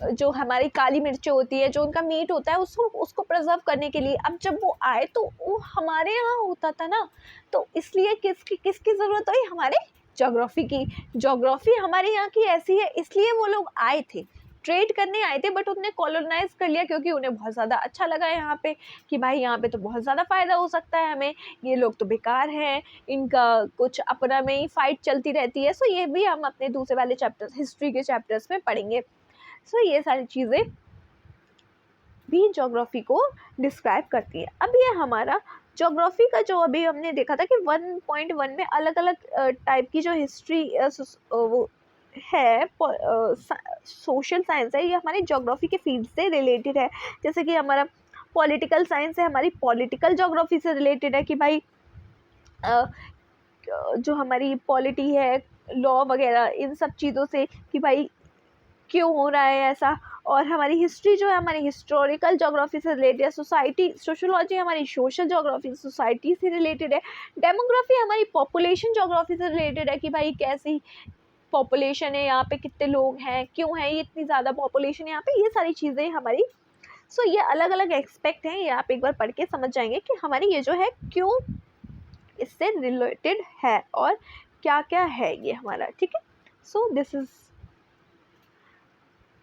जो हमारी काली मिर्चें होती है, जो उनका मीट होता है, उसको प्रिजर्व करने के लिए। अब जब वो आए तो वो हमारे यहाँ होता था ना, तो इसलिए किसकी ज़रूरत हुई, हमारे जोग्राफी की। जोग्राफी हमारे यहाँ की ऐसी है, इसलिए वो लोग आए थे ट्रेड करने आए थे, बट उन्हें कॉलोनाइज कर लिया क्योंकि उन्हें बहुत ज़्यादा अच्छा लगा यहाँ पे कि भाई यहाँ पे तो बहुत ज़्यादा फ़ायदा हो सकता है हमें, ये लोग तो बेकार हैं, इनका कुछ अपना में ही फाइट चलती रहती है। सो ये भी हम अपने दूसरे वाले चैप्टर्स, हिस्ट्री के चैप्टर्स में पढ़ेंगे। सो ये सारी चीज़ें भी ज्योग्राफी को डिस्क्राइब करती है। अब ये हमारा ज्योग्राफी का जो अभी हमने देखा था कि 1.1 में अलग अलग टाइप की जो हिस्ट्री वो है, सोशल साइंस है, ये हमारी ज्योग्राफी के फील्ड से रिलेटेड है। जैसे कि हमारा पॉलिटिकल साइंस है, हमारी पॉलिटिकल ज्योग्राफी से रिलेटेड है कि भाई जो हमारी पॉलिटी है, लॉ वगैरह, इन सब चीज़ों से कि भाई क्यों हो रहा है ऐसा। और हमारी हिस्ट्री जो है हमारी हिस्टोरिकल ज्योग्राफी से रिलेटेड है। सोसाइटी सोशोलॉजी हमारी सोशल ज्योग्राफी, सोसाइटी से रिलेटेड है। डेमोग्राफी हमारी पॉपुलेशन ज्योग्राफी से रिलेटेड है कि भाई कैसी पॉपुलेशन है यहाँ पे, कितने लोग हैं, क्यों है ये इतनी ज़्यादा पॉपुलेशन यहाँ पे, ये सारी चीज़ें हमारी। सो ये अलग अलग एक्सपेक्ट हैं, ये आप एक बार पढ़ के समझ जाएंगे कि हमारी ये जो है क्यों इससे रिलेटेड है और क्या क्या है ये हमारा, ठीक है। So this is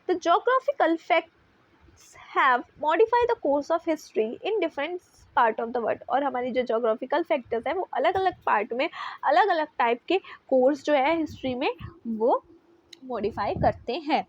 the geographical facts have modified the course of history in different part of the world। और हमारी जो geographical factors है वो अलग अलग पार्ट में अलग अलग टाइप के कोर्स जो है हिस्ट्री में वो मॉडिफाई करते हैं।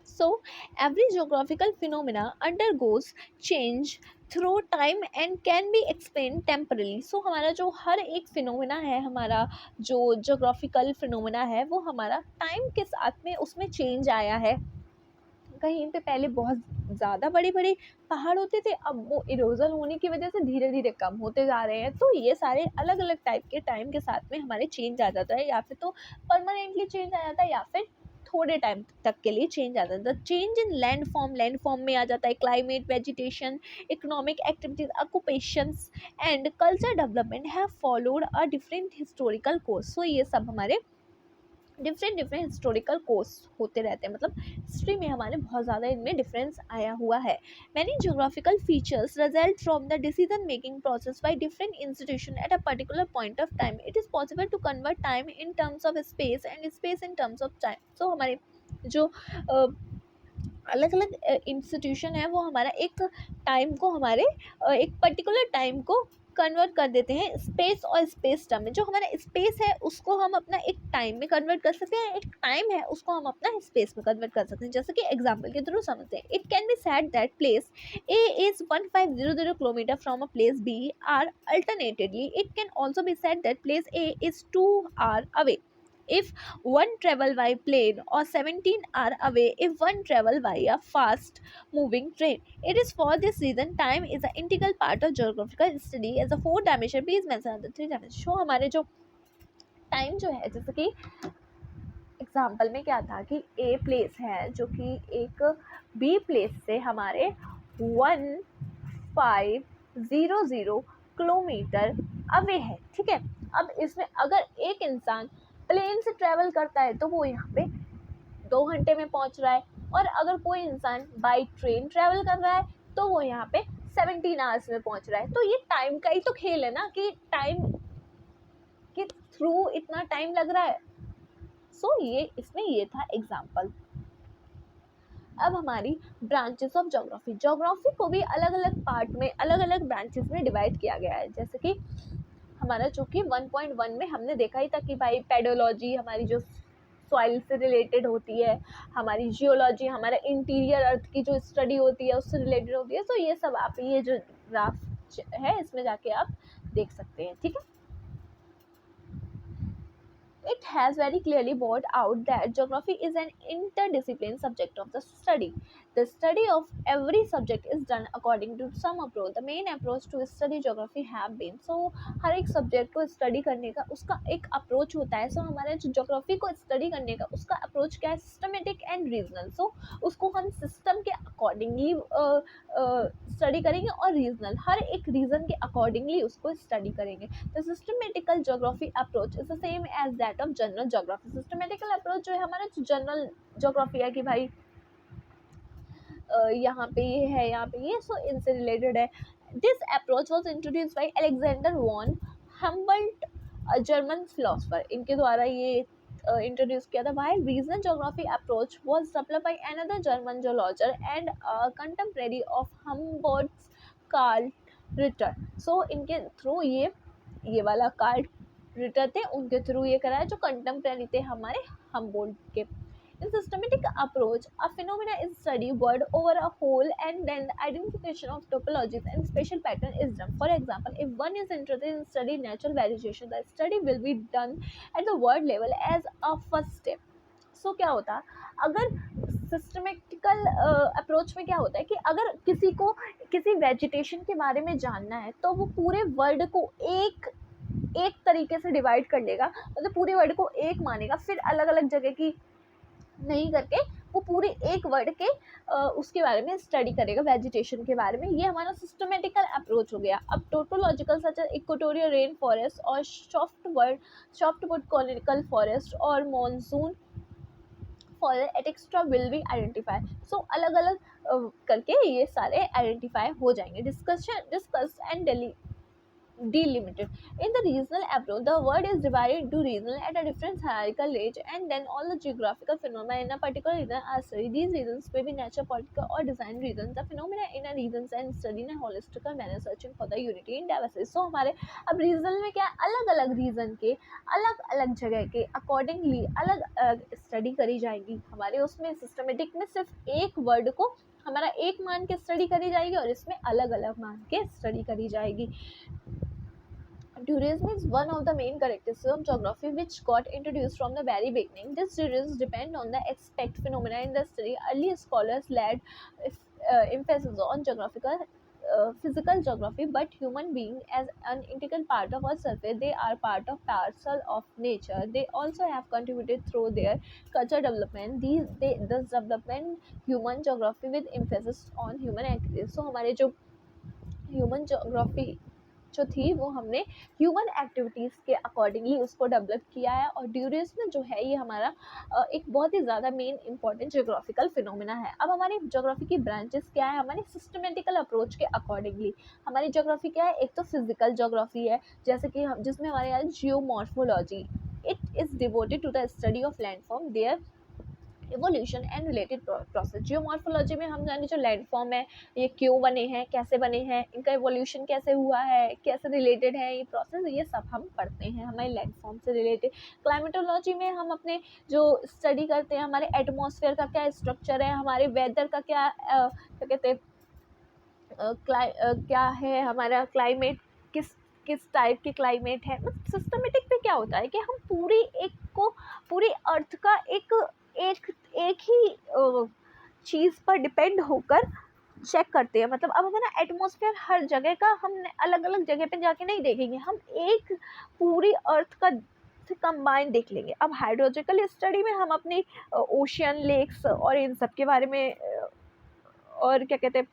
So every geographical phenomena undergoes change through time and can be explained temporarily। So हमारा जो हर एक फिनोमेना है, हमारा जो जोग्राफिकल फिनोमेना है वो हमारा टाइम के साथ में उसमें चेंज आया है। कहीं पे पहले बहुत ज़्यादा बड़े बड़े पहाड़ होते थे, अब वो इरोजन होने की वजह से धीरे धीरे कम होते जा रहे हैं। तो ये सारे अलग अलग टाइप के टाइम के साथ में हमारे चेंज आ जाता है, या फिर तो परमानेंटली चेंज आ जाता है या फिर थोड़े टाइम तक के लिए चेंज आ जाता है। चेंज इन लैंड फॉर्म में आ जाता है climate, vegetation, economic activities, occupations and culture development have followed a different historical course. So ये सब हमारे डिफरेंट हिस्टोरिकल कोर्स होते रहते हैं, मतलब हिस्ट्री में हमारे बहुत ज़्यादा इनमें डिफरेंस आया हुआ है। Many geographical features result from the decision making process by different institution at a particular point of time. It is possible to convert time in terms of space and space in terms of time. So हमारे जो अलग अलग institution है वो हमारा एक time को, हमारे एक पर्टिकुलर टाइम को कन्वर्ट कर देते हैं स्पेस और स्पेस टर्म में। जो हमारा स्पेस है उसको हम अपना एक टाइम में कन्वर्ट कर सकते हैं, एक टाइम है उसको हम अपना स्पेस में कन्वर्ट कर सकते हैं। जैसे कि एग्जांपल के थ्रू समझते हैं। It can be said that place A is 1500 kilometre from a place B or alternatively it can also be said that place A is 2 hours away if one travel by plane, or 17 hours away if one travel by a fast moving train। It is for this reason time is an integral part of geographical study as a 4 dimension। Please mention the 3 dimension। Show हमारे जो time जो है, जैसे कि example में क्या था कि ए प्लेस है जो कि एक बी प्लेस से हमारे 1500 किलोमीटर अवे है, ठीक है। अब इसमें अगर एक इंसान प्लेन से ट्रैवल करता है तो वो यहाँ पे 2 घंटे में पहुँच रहा है, और अगर कोई इंसान बाई ट्रेन ट्रैवल कर रहा है तो वो यहाँ पे 17 आवर्स में पहुँच रहा है। तो ये टाइम का ही तो खेल है ना, कि टाइम के थ्रू इतना टाइम लग रहा है। सो ये इसमें ये था एग्जाम्पल। अब हमारी ब्रांचेस ऑफ ज्योग्राफी। ज्योग्राफी को भी अलग अलग पार्ट में, अलग अलग ब्रांचेस में डिवाइड किया गया है। जैसे कि हमारा जो कि 1.1 में हमने देखा ही था कि भाई पेडोलॉजी हमारी जो सॉइल से रिलेटेड होती है, हमारी जियोलॉजी हमारा इंटीरियर अर्थ की जो स्टडी होती है उससे रिलेटेड होती है। तो ये सब आप ये जो ग्राफ है इसमें जाके आप देख सकते हैं, ठीक है। It has very clearly brought out that geography is an interdisciplinary subject of the study. The study of every subject is done according to some approach. The main approach to study geography have been, so हर एक subject को study करने का उसका एक approach होता है। सो हमारे जो ज्योग्राफी को स्टडी करने का उसका अप्रोच क्या है, सिस्टमेटिक एंड रीजनल। सो उसको हम सिस्टम के अकॉर्डिंगली स्टडी करेंगे और रीजनल, हर एक रीजन के अकॉर्डिंगली उसको स्टडी करेंगे। The systematical geography approach is the same as that of general geography. Systematical approach जो है हमारा जनरल ज्योग्राफी है कि भाई यहाँ पे ये है, यहाँ पे ये, सो इनसे रिलेटेड है। This approach was introduce by Alexander von Humboldt, German philosopher. इनके द्वारा ये इंट्रोड्यूस किया था। While regional geography approach was developed by another German geologer and contemporary of Humboldt's Carl Ritter. So इनके थ्रू ये वाला कार्ल रिटर थे, उनके थ्रू ये कराया, जो कंटेम्परेरी थे हमारे हम्बोल्ट के। In systematic approach, a phenomena is studied word over a whole and then the identification of topologies and spatial pattern is done. For example, if one is interested in studying natural variation, the study will be done at the word level as a first step. So क्या होता, अगर systematical approach में क्या होता है कि अगर किसी को किसी वेजिटेशन के बारे में जानना है तो वो पूरे वर्ड को एक तरीके से डिवाइड कर लेगा, मतलब पूरे वर्ड को एक मानेगा, फिर अलग अलग जगह की नहीं करके वो पूरे एक वर्ड के उसके बारे में स्टडी करेगा, वेजिटेशन के बारे में। ये हमारा सिस्टमेटिकल अप्रोच हो गया। अब tautological such as equatorial rain forest और सॉफ्टवुड कॉनिकल फॉरेस्ट और monsoon forest etcetera will be identify. So अलग अलग करके ये सारे आइडेंटिफाई हो जाएंगे। Discuss and delimited. In the regional approach, the word is divided into regional at a different hierarchical range, and then all the geographical phenomena in a particular region are studied. These regions may be natural, political, or design regions. The phenomena in a region and studied in a holistical manner, searching for the unity in diversity. So हमारे अब regional में क्या, अलग अलग region के अलग अलग जगह के accordingly अलग स्टडी करी जाएगी। हमारे उसमें सिस्टमेटिक में सिर्फ एक वर्ड को हमारा एक मान के स्टडी करी जाएगी और इसमें अलग अलग मान के स्टडी करी जाएगी। Dualism is one of the main characteristics of geography which got introduced from the very beginning. This dualism depends on the aspect phenomena in the study. Early scholars laid emphasis on physical geography, but human beings as an integral part of our surface, they are part of parcel of nature. They also have contributed through their cultural development. This development human geography with emphasis on human activities. So हमारे जो human geography जो थी वो हमने human activities के accordingly उसको develop किया है। और ड्यूरेशन जो है ये हमारा एक बहुत ही ज़्यादा मेन इंपॉर्टेंट ज्योग्राफिकल फिनोमिना है। अब हमारी ज्योग्राफी की ब्रांचेस क्या है, हमारी सिस्टमेटिकल अप्रोच के अकॉर्डिंगली हमारी ज्योग्राफी क्या है। एक तो फिजिकल ज्योग्राफी है, जैसे कि जिसमें हमारे यहाँ geomorphology, it is devoted to the study of landform, their evolution and related process. Geomorphology में हम जाने जो लैंडफॉर्म है ये क्यों बने हैं, कैसे बने हैं, इनका इवोल्यूशन कैसे हुआ है, कैसे रिलेटेड है ये प्रोसेस, ये सब हम पढ़ते हैं हमारे लैंडफॉर्म से रिलेटेड। क्लाइमेटोलॉजी में हम अपने जो स्टडी करते हैं हमारे एटमॉस्फेयर का क्या स्ट्रक्चर है, हमारे वेदर का क्या कहते हैं क्या है, हमारा क्लाइमेट किस टाइप की क्लाइमेट है। मतलब सिस्टमेटिक पे क्या होता है कि हम पूरी अर्थ का एक ही चीज़ पर डिपेंड होकर चेक करते हैं। मतलब अब हमारा एटमॉस्फेयर हर जगह का हम अलग अलग जगह पे जाके नहीं देखेंगे, हम एक पूरी अर्थ का से कंबाइन देख लेंगे। अब हाइड्रोलॉजिकल स्टडी में हम अपने ओशियन, लेक्स और इन सब के बारे में और क्या कहते हैं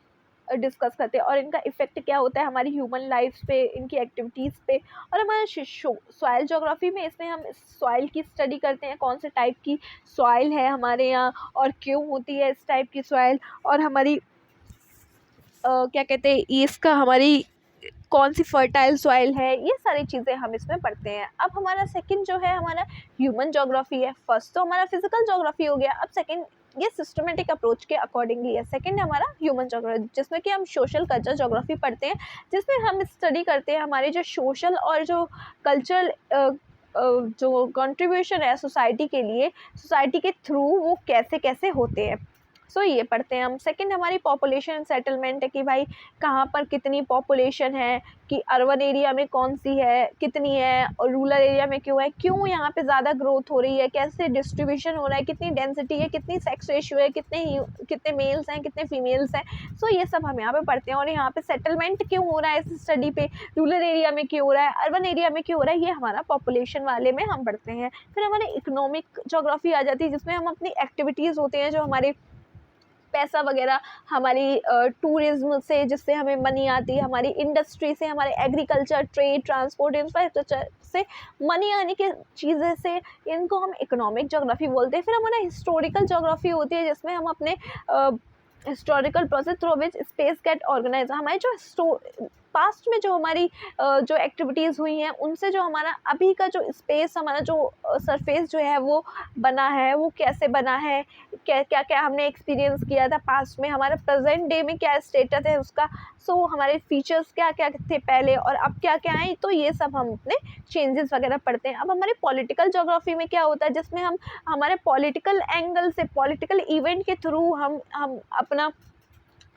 डिस्कस करते हैं और इनका इफ़ेक्ट क्या होता है हमारी ह्यूमन लाइफ पे, इनकी एक्टिविटीज़ पे। और हमारे सॉइल ज्योग्राफी में इसमें हम सॉइल की स्टडी करते हैं, कौन से टाइप की सॉइल है हमारे यहाँ और क्यों होती है इस टाइप की सॉइल, और हमारी क्या कहते हैं इसका हमारी कौन सी फर्टाइल सॉइल है, ये सारी चीज़ें हम इसमें पढ़ते हैं। अब हमारा सेकंड जो है हमारा ह्यूमन ज्योग्राफी है। फर्स्ट तो हमारा फिजिकल ज्योग्राफी हो गया, अब सेकंड ये सिस्टमेटिक अप्रोच के अकॉर्डिंगली है। सेकंड हमारा ह्यूमन ज्योग्राफी, जिसमें कि हम सोशल कल्चर ज्योग्राफी पढ़ते हैं, जिसमें हम स्टडी करते हैं हमारे जो सोशल और जो कल्चरल जो कंट्रीब्यूशन है सोसाइटी के लिए, सोसाइटी के थ्रू वो कैसे कैसे होते हैं। सो ये पढ़ते हैं हम। सेकंड हमारी पॉपुलेशन सेटलमेंट है कि भाई कहाँ पर कितनी पॉपुलेशन है, कि अर्बन एरिया में कौन सी है, कितनी है, और रूरल एरिया में क्यों है, क्यों यहाँ पे ज़्यादा ग्रोथ हो रही है, कैसे डिस्ट्रीब्यूशन हो रहा है, कितनी डेंसिटी है, कितनी सेक्स रेशियो है, कितने मेल्स हैं, कितने फीमेल्स हैं। सो ये सब हम यहाँ पे पढ़ते हैं। और यहाँ पे सेटलमेंट क्यों हो रहा है इस स्टडी पे, रूरल एरिया में क्यों हो रहा है, अर्बन एरिया में क्यों हो रहा है, ये हमारा पॉपुलेशन वाले में हम पढ़ते हैं। फिर हमारे इकोनॉमिक ज्योग्राफी आ जाती है, जिसमें हम अपनी एक्टिविटीज़ होते हैं जो हमारे पैसा वगैरह, हमारी टूरिज्म से जिससे हमें मनी आती है, हमारी इंडस्ट्री से, हमारे एग्रीकल्चर, ट्रेड, ट्रांसपोर्ट, इंफ्रास्ट्रक्चर से मनी आने की चीज़ें से, इनको हम इकोनॉमिक ज्योग्राफी बोलते हैं। फिर हमारा हिस्टोरिकल ज्योग्राफी होती है, जिसमें हम अपने historical process through which space get organise, हमारे जो पास्ट में जो हमारी जो एक्टिविटीज़ हुई हैं उनसे जो हमारा अभी का जो स्पेस, हमारा जो सरफेस जो है वो बना है, वो कैसे बना है, क्या क्या क्या हमने एक्सपीरियंस किया था पास्ट में, हमारा प्रेजेंट डे में क्या स्टेटस है उसका, सो हमारे फीचर्स क्या क्या थे पहले और अब क्या क्या हैं, तो ये सब हम अपने चेंजेस वगैरह पढ़ते हैं। अब हमारे पॉलिटिकल ज्योग्राफी में क्या होता है, जिसमें हम हमारे पॉलिटिकल एंगल से, पॉलिटिकल इवेंट के थ्रू हम अपना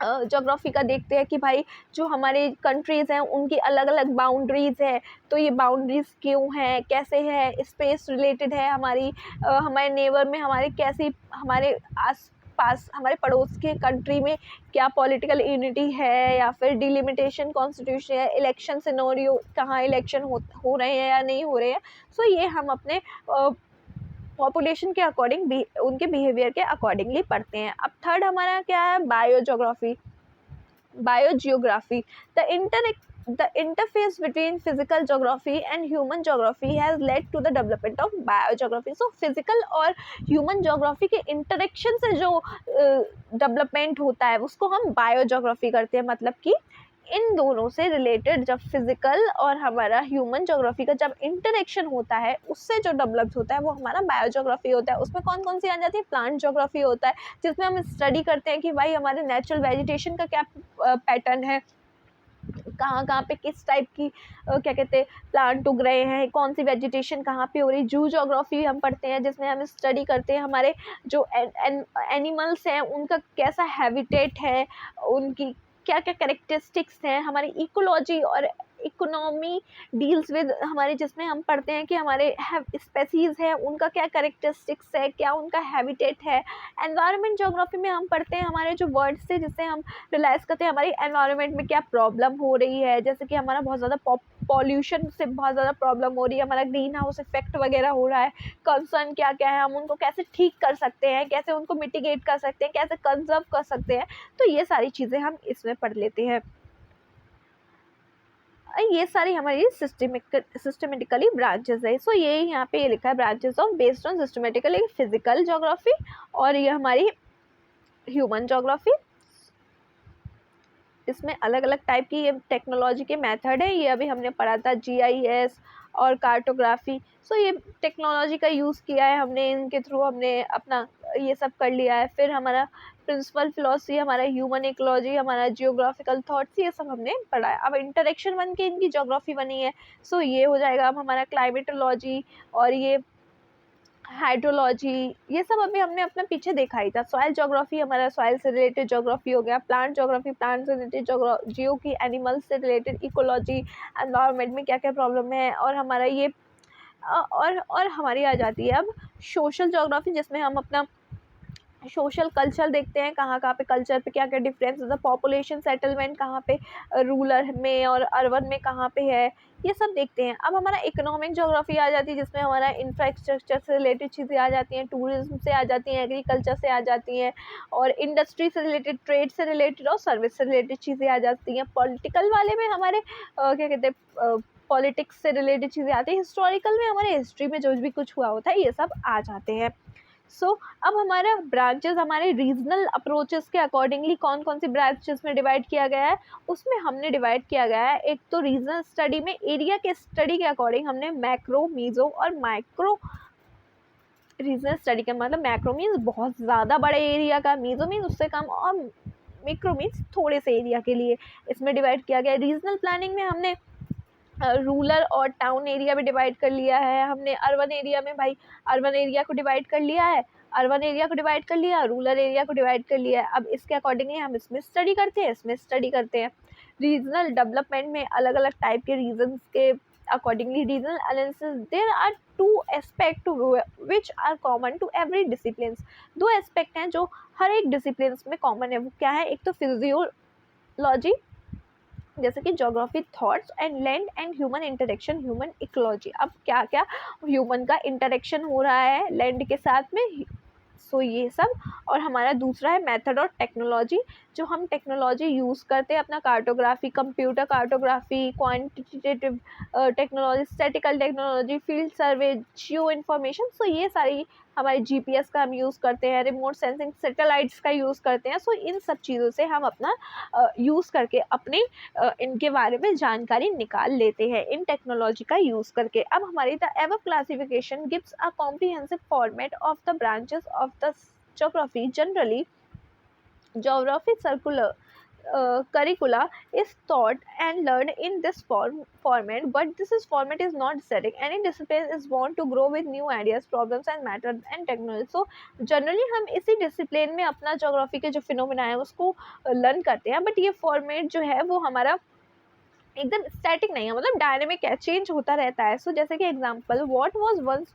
ज्योग्राफी का देखते हैं कि भाई जो हमारे कंट्रीज़ हैं उनकी अलग अलग बाउंड्रीज़ है, तो ये बाउंड्रीज़ क्यों हैं, कैसे है, स्पेस रिलेटेड है हमारी, हमारे नेबर में हमारे कैसी, हमारे आस पास हमारे पड़ोस के कंट्री में क्या पॉलिटिकल यूनिटी है या फिर डिलिमिटेशन कॉन्स्टिट्यूशन है, इलेक्शन सिनेरियो कहाँ इलेक्शन हो रहे हैं या नहीं हो रहे हैं। सो ये हम अपने पॉपुलेशन के अकॉर्डिंग भी उनके बिहेवियर के अकॉर्डिंगली पढ़ते हैं। अब थर्ड हमारा क्या है, biogeography. The interface between physical geography and human geography has led to the development of biogeography. So physical और human geography के interaction से जो development होता है उसको हम बायोजियोग्राफी करते हैं। मतलब कि इन दोनों से रिलेटेड जब फिजिकल और हमारा ह्यूमन ज्योग्राफी का जब इंटरेक्शन होता है उससे जो डेवलप होता है वो हमारा बायोजियोग्राफी होता है। उसमें कौन कौन सी आ जाती है, प्लांट ज्योग्राफी होता है जिसमें हम स्टडी करते हैं कि भाई हमारे नेचुरल वेजिटेशन का क्या पैटर्न है, कहाँ कहाँ पे किस टाइप की क्या कहते हैं प्लांट उग रहे हैं, कौन सी वेजिटेशन कहाँ पे हो रही। जू ज्योग्राफी हम पढ़ते हैं जिसमें हम स्टडी करते हैं हमारे जो एनिमल्स हैं उनका कैसा हैबिटेट है, उनकी क्या क्या कैरेक्टरिस्टिक्स हैं। हमारी इकोलॉजी और इकोनॉमी डील्स विद हमारे, जिसमें हम पढ़ते हैं कि हमारे स्पेसीज़ हैं उनका क्या कैरेक्टरिस्टिक्स है, क्या उनका हैबिटेट है। एनवायरनमेंट ज्योग्राफी में हम पढ़ते हैं हमारे जो वर्ड्स से जिससे हम रियलाइज़ करते हैं हमारी एनवायरनमेंट में क्या प्रॉब्लम हो रही है, जैसे कि हमारा बहुत ज़्यादा पॉल्यूशन से बहुत ज़्यादा प्रॉब्लम हो रही है, हमारा ग्रीन हाउस इफेक्ट वगैरह हो रहा है, कंसर्न क्या क्या है, हम उनको कैसे ठीक कर सकते हैं, कैसे उनको मिटिगेट कर सकते हैं, कैसे कंजर्व कर सकते हैं। तो ये सारी चीज़ें हम इसमें पढ़ लेते हैं। ये सारी हमारी सिस्टमेटिकली ब्रांचेस है। सो ये यहाँ पे ये लिखा है branches of based on systematically physical geography, और ये हमारी ह्यूमन ज्योग्राफी। इसमें अलग अलग टाइप की ये टेक्नोलॉजी के मेथड है, ये अभी हमने पढ़ा था GIS और कार्टोग्राफी। सो ये टेक्नोलॉजी का यूज़ किया है हमने, इनके थ्रू हमने अपना ये सब कर लिया है। फिर हमारा प्रिंसिपल फिलॉसफी, हमारा ह्यूमन इकोलॉजी, हमारा जियोग्राफिकल थॉट्स, ये सब हमने पढ़ा है। अब इंटरेक्शन बन के इनकी ज्योग्राफी बनी है। सो ये हो जाएगा अब हमारा क्लाइमेटोलॉजी और ये हाइड्रोलॉजी, ये सब अभी हमने अपना पीछे देखा ही था। सॉइल ज्योग्राफी हमारा सॉइल से रिलेटेड ज्योग्राफी हो गया। प्लांट ज्योग्राफी प्लांट से रिलेटेड जियो की एनिमल्स से रिलेटेड इकोलॉजी, एनवायरनमेंट में क्या क्या प्रॉब्लम है, और हमारा ये और हमारी आ जाती है अब सोशल ज्योग्राफी, जिसमें हम अपना सोशल कल्चर देखते हैं, कहाँ कहाँ पे कल्चर पे क्या क्या डिफरेंस है, पॉपुलेशन सेटलमेंट कहाँ पे रूरल में और अर्बन में कहाँ पे है, ये सब देखते हैं। अब हमारा इकोनॉमिक ज्योग्राफी आ जाती है जिसमें हमारा इंफ्रास्ट्रक्चर से रिलेटेड चीज़ें आ जाती हैं, टूरिज्म से आ जाती हैं, एग्रीकल्चर से आ जाती हैं, और इंडस्ट्री से रिलेटेड, ट्रेड से रिलेटेड और सर्विस से रिलेटेड चीज़ें आ जाती हैं। पॉलिटिकल वाले में हमारे क्या कहते हैं पॉलिटिक्स से रिलेटेड चीज़ें आती हैं। हिस्टोरिकल में हमारे हिस्ट्री में जो भी कुछ हुआ होता है ये सब आ जाते हैं। सो अब हमारा ब्रांचेस हमारे रीजनल अप्रोचेस के अकॉर्डिंगली कौन कौन सी ब्रांचेस में डिवाइड किया गया है, उसमें हमने डिवाइड किया गया है। एक तो रीजनल स्टडी में एरिया के स्टडी के अकॉर्डिंग हमने मैक्रो, मीजो और माइक्रो रीजनल स्टडी का मतलब मैक्रो मीन्स बहुत ज़्यादा बड़े एरिया का, मीजो मीन्स उससे कम, और मिक्रो मीन्स थोड़े से एरिया के लिए इसमें डिवाइड किया गया है। रीजनल प्लानिंग में हमने रूरल और टाउन एरिया में डिवाइड कर लिया है। हमने अर्बन एरिया में भाई अर्बन एरिया को डिवाइड कर लिया है, अर्बन एरिया को डिवाइड कर लिया, रूरल एरिया को डिवाइड कर लिया है। अब इसके अकॉर्डिंगली हम इसमें स्टडी करते हैं, इसमें स्टडी करते हैं। रीजनल डेवलपमेंट में अलग अलग टाइप के रीजन्स के accordingly regional analysis, there are two aspect which are common to every discipline. दो एस्पेक्ट हैं जो हर एक डिसिप्लिन में कॉमन है, वो क्या है, एक तो फिजियोलॉजी जैसे कि geography, thoughts and land and human interaction, human ecology. अब क्या क्या ह्यूमन का इंटरेक्शन हो रहा है लैंड के साथ में, सो ये सब। और हमारा दूसरा है मेथड और टेक्नोलॉजी, जो हम टेक्नोलॉजी यूज़ करते हैं अपना cartography, computer cartography, quantitative technology, statical technology, field survey, geo information. So ये सारी हमारे जीपीएस का हम यूज़ करते हैं, रिमोट सेंसिंग सैटेलाइट्स का यूज़ करते हैं। सो इन सब चीज़ों से हम अपना यूज़ करके अपने इनके बारे में जानकारी निकाल लेते हैं इन टेक्नोलॉजी का यूज़ करके। अब हमारी the above classification gives a comprehensive format of the branches of the geography. Generally, geography circular curricula is taught and learned in this format, but this format is not static. Any discipline is born to grow with new ideas, problems and methods and technology. So generally हम इसी discipline में अपना geography के जो phenomena है उसको learn करते हैं, but ये format जो है वो हमारा एकदम स्टैटिक नहीं है, मतलब डायनेमिक है, चेंज होता रहता है। सो जैसे कि example, what was once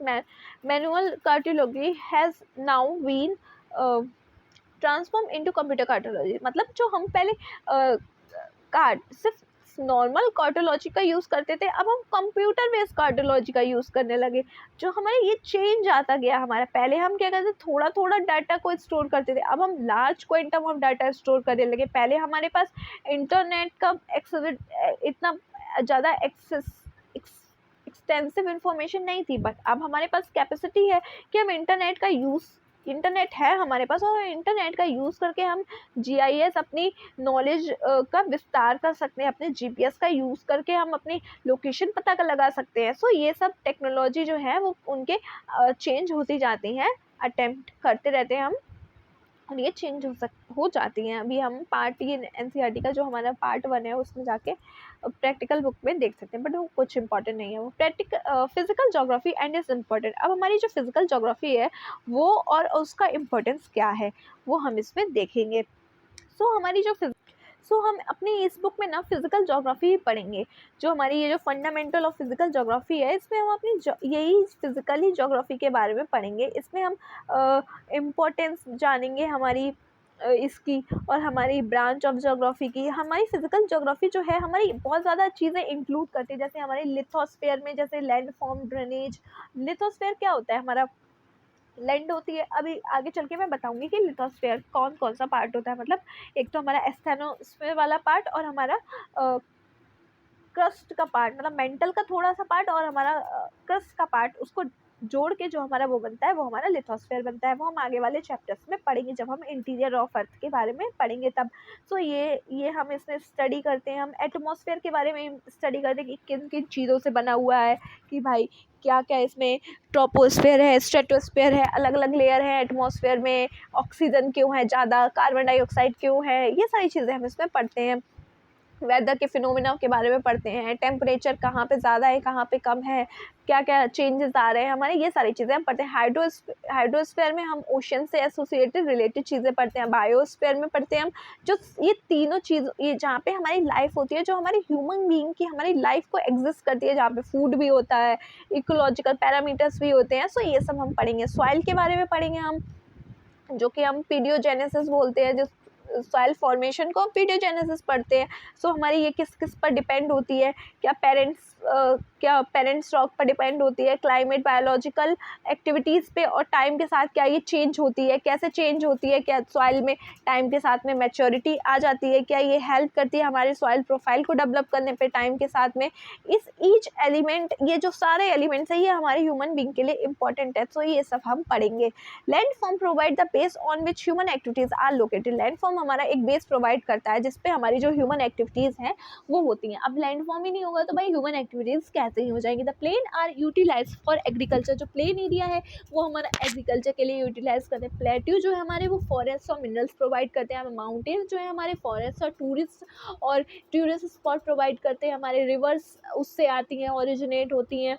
manual cartology has now been transform into computer cartology. मतलब जो हम पहले कार्ड सिर्फ नॉर्मल कार्टोलॉजी का यूज़ करते थे, अब हम कंप्यूटर बेस्ड कार्टोलॉजी का यूज़ करने लगे। जो हमारे ये चेंज आता गया हमारा, पहले हम क्या करते थे, थोड़ा थोड़ा डाटा को स्टोर करते थे, अब हम large quantum of data store करने लगे। पहले हमारे पास इंटरनेट का इतना ज़्यादा एक्सटेंसिव इंफॉर्मेशन नहीं थी, बट अब हमारे पास कैपेसिटी है कि हम इंटरनेट है हमारे पास, और इंटरनेट का यूज़ करके हम जीआईएस अपनी नॉलेज का विस्तार कर सकते हैं, अपने जीपीएस का यूज़ करके हम अपनी लोकेशन पता कर लगा सकते हैं। सो ये सब टेक्नोलॉजी जो है वो उनके चेंज होती जाती हैं, अटेम्प्ट करते रहते हैं हम, और ये चेंज हो जाती हैं। अभी हम पार्ट ये एनसीईआरटी का जो हमारा पार्ट 1 है उसमें जाके प्रैक्टिकल बुक में देख सकते हैं, बट वो कुछ इंपॉर्टेंट नहीं है। वो physical geography and is important. अब हमारी जो फिजिकल ज्योग्राफी है वो और उसका इम्पोर्टेंस क्या है वो हम इसमें देखेंगे। सो हमारी जो हम अपनी इस बुक में ना फिजिकल ज्योग्राफी पढ़ेंगे। जो हमारी ये जो फंडामेंटल ऑफ फिजिकल ज्योग्राफी है, इसमें हम अपनी यही फिजिकली ज्योग्राफी के बारे में पढ़ेंगे। इसमें हम इम्पोर्टेंस जानेंगे हमारी इसकी, और हमारी ब्रांच ऑफ ज्योग्राफी की। हमारी फिजिकल ज्योग्राफी जो है हमारी बहुत ज़्यादा चीज़ें इंक्लूड करती है, जैसे हमारे लिथोस्फीयर में, जैसे लैंड फॉर्म, ड्रेनेज। लिथोस्फीयर क्या होता है, हमारा लैंड होती है। अभी आगे चल के मैं बताऊंगी कि लिथोस्फीयर कौन कौन सा पार्ट होता है। मतलब एक तो हमारा एस्थेनोस्फीयर वाला पार्ट, और हमारा क्रस्ट का पार्ट, मतलब मेंटल का थोड़ा सा पार्ट, और हमारा क्रस्ट का पार्ट, उसको जोड़ के जो हमारा वो बनता है वो हमारा लिथोस्फीयर बनता है। वो हम आगे वाले चैप्टर्स में पढ़ेंगे, जब हम इंटीरियर ऑफ अर्थ के बारे में पढ़ेंगे तब। सो ये हम इसमें स्टडी करते हैं। हम एटमॉस्फेयर के बारे में स्टडी करते हैं कि किन किन चीज़ों से बना हुआ है, कि भाई क्या क्या इसमें ट्रोपोस्फेयर है, स्ट्रेटोस्फेयर है, अलग अलग लेयर है एटमॉस्फेयर में, ऑक्सीजन क्यों है ज़्यादा, कार्बन डाइऑक्साइड क्यों है, ये सारी चीज़ें हम इसमें पढ़ते हैं। वेदर के फिनोमिना के बारे में पढ़ते हैं, टेम्परेचर कहाँ पे ज़्यादा है कहाँ पे कम है, क्या क्या चेंजेस आ रहे हैं हमारे, ये सारी चीज़ें हम पढ़ते हैं। हाइड्रोस्फीयर में हम ओशन से एसोसिएटेड रिलेटेड चीज़ें पढ़ते हैं। बायोस्फीयर में पढ़ते हैं हम जो ये तीनों चीज़, ये जहाँ पे हमारी लाइफ होती है, जो हमारी ह्यूमन बीइंग की हमारी लाइफ को एग्जिस्ट करती है, जहाँ पे फूड भी होता है, इकोलॉजिकल पैरामीटर्स भी होते हैं। सो ये सब हम पढ़ेंगे। सॉइल के बारे में पढ़ेंगे हम, जो कि हम पीडियोजेनेसिस बोलते हैं, जो सॉइल फॉर्मेशन को हम पीडियोजेनेसिस पढ़ते हैं। सो हमारी ये किस किस पर डिपेंड होती है, क्या पेरेंट्स रॉक पर डिपेंड होती है, क्लाइमेट, बायोलॉजिकल एक्टिविटीज़ पे, और टाइम के साथ क्या ये चेंज होती है, कैसे चेंज होती है, क्या सॉइल में टाइम के साथ में मैच्योरिटी आ जाती है, क्या ये हेल्प करती है हमारे सॉइल प्रोफाइल को डेवलप करने पे टाइम के साथ में। इस ईच एलिमेंट, ये जो सारे एलिमेंट्स हैं ये हमारे ह्यूमन बीइंग के लिए इंपॉर्टेंट है। सो ये सब हम पढ़ेंगे। Landform provide the base on which human activities are located. Landform हमारा एक बेस प्रोवाइड करता है जिसपे हमारी जो ह्यूमन एक्टिविटीज़ हैं वो होती हैं। अब लैंडफॉर्म ही नहीं होगा तो भाई ह्यूमन एक्टिविटीज़ कैसे ही हो जाएंगी। The plain are utilise for agriculture. जो प्लेन एरिया है वो हमारा एग्रीकल्चर के लिए यूटिलाइज करते हैं। प्लेट्यू जो है हमारे वो फॉरेस्ट और मिनरल्स प्रोवाइड करते हैं। माउंटेन जो है हमारे फॉरेस्ट और टूरिस्ट स्पॉट प्रोवाइड करते हैं। हमारे रिवर्स उससे आती हैं, ओरिजिनेट होती हैं।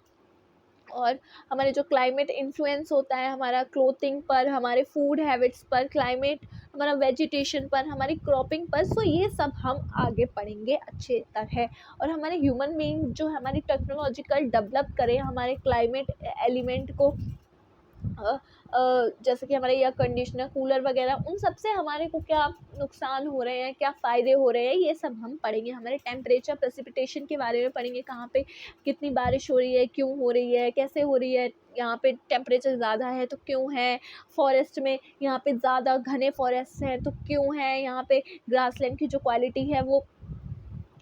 और हमारे जो क्लाइमेट इन्फ्लुएंस होता है हमारा क्लोथिंग पर, हमारे फूड हैबिट्स पर, क्लाइमेट हमारा वेजिटेशन पर, हमारी क्रॉपिंग पर। सो ये सब हम आगे पढ़ेंगे अच्छे तरह। और हमारे ह्यूमन बीइंग जो हमारी टेक्नोलॉजिकल डेवलप करें हमारे क्लाइमेट एलिमेंट को, जैसे कि हमारे एयर कंडीशनर, कूलर वगैरह, उन सब से हमारे को क्या नुकसान हो रहे हैं, क्या फ़ायदे हो रहे हैं, ये सब हम पढ़ेंगे। हमारे टेम्परेचर, प्रेसिपिटेशन के बारे में पढ़ेंगे, कहाँ पे कितनी बारिश हो रही है, क्यों हो रही है, कैसे हो रही है, यहाँ पे टेम्परेचर ज़्यादा है तो क्यों है, फॉरेस्ट में यहाँ पे ज़्यादा घने फॉरेस्ट हैं तो क्यों है, यहाँ पे ग्रासलैंड की जो क्वालिटी है वो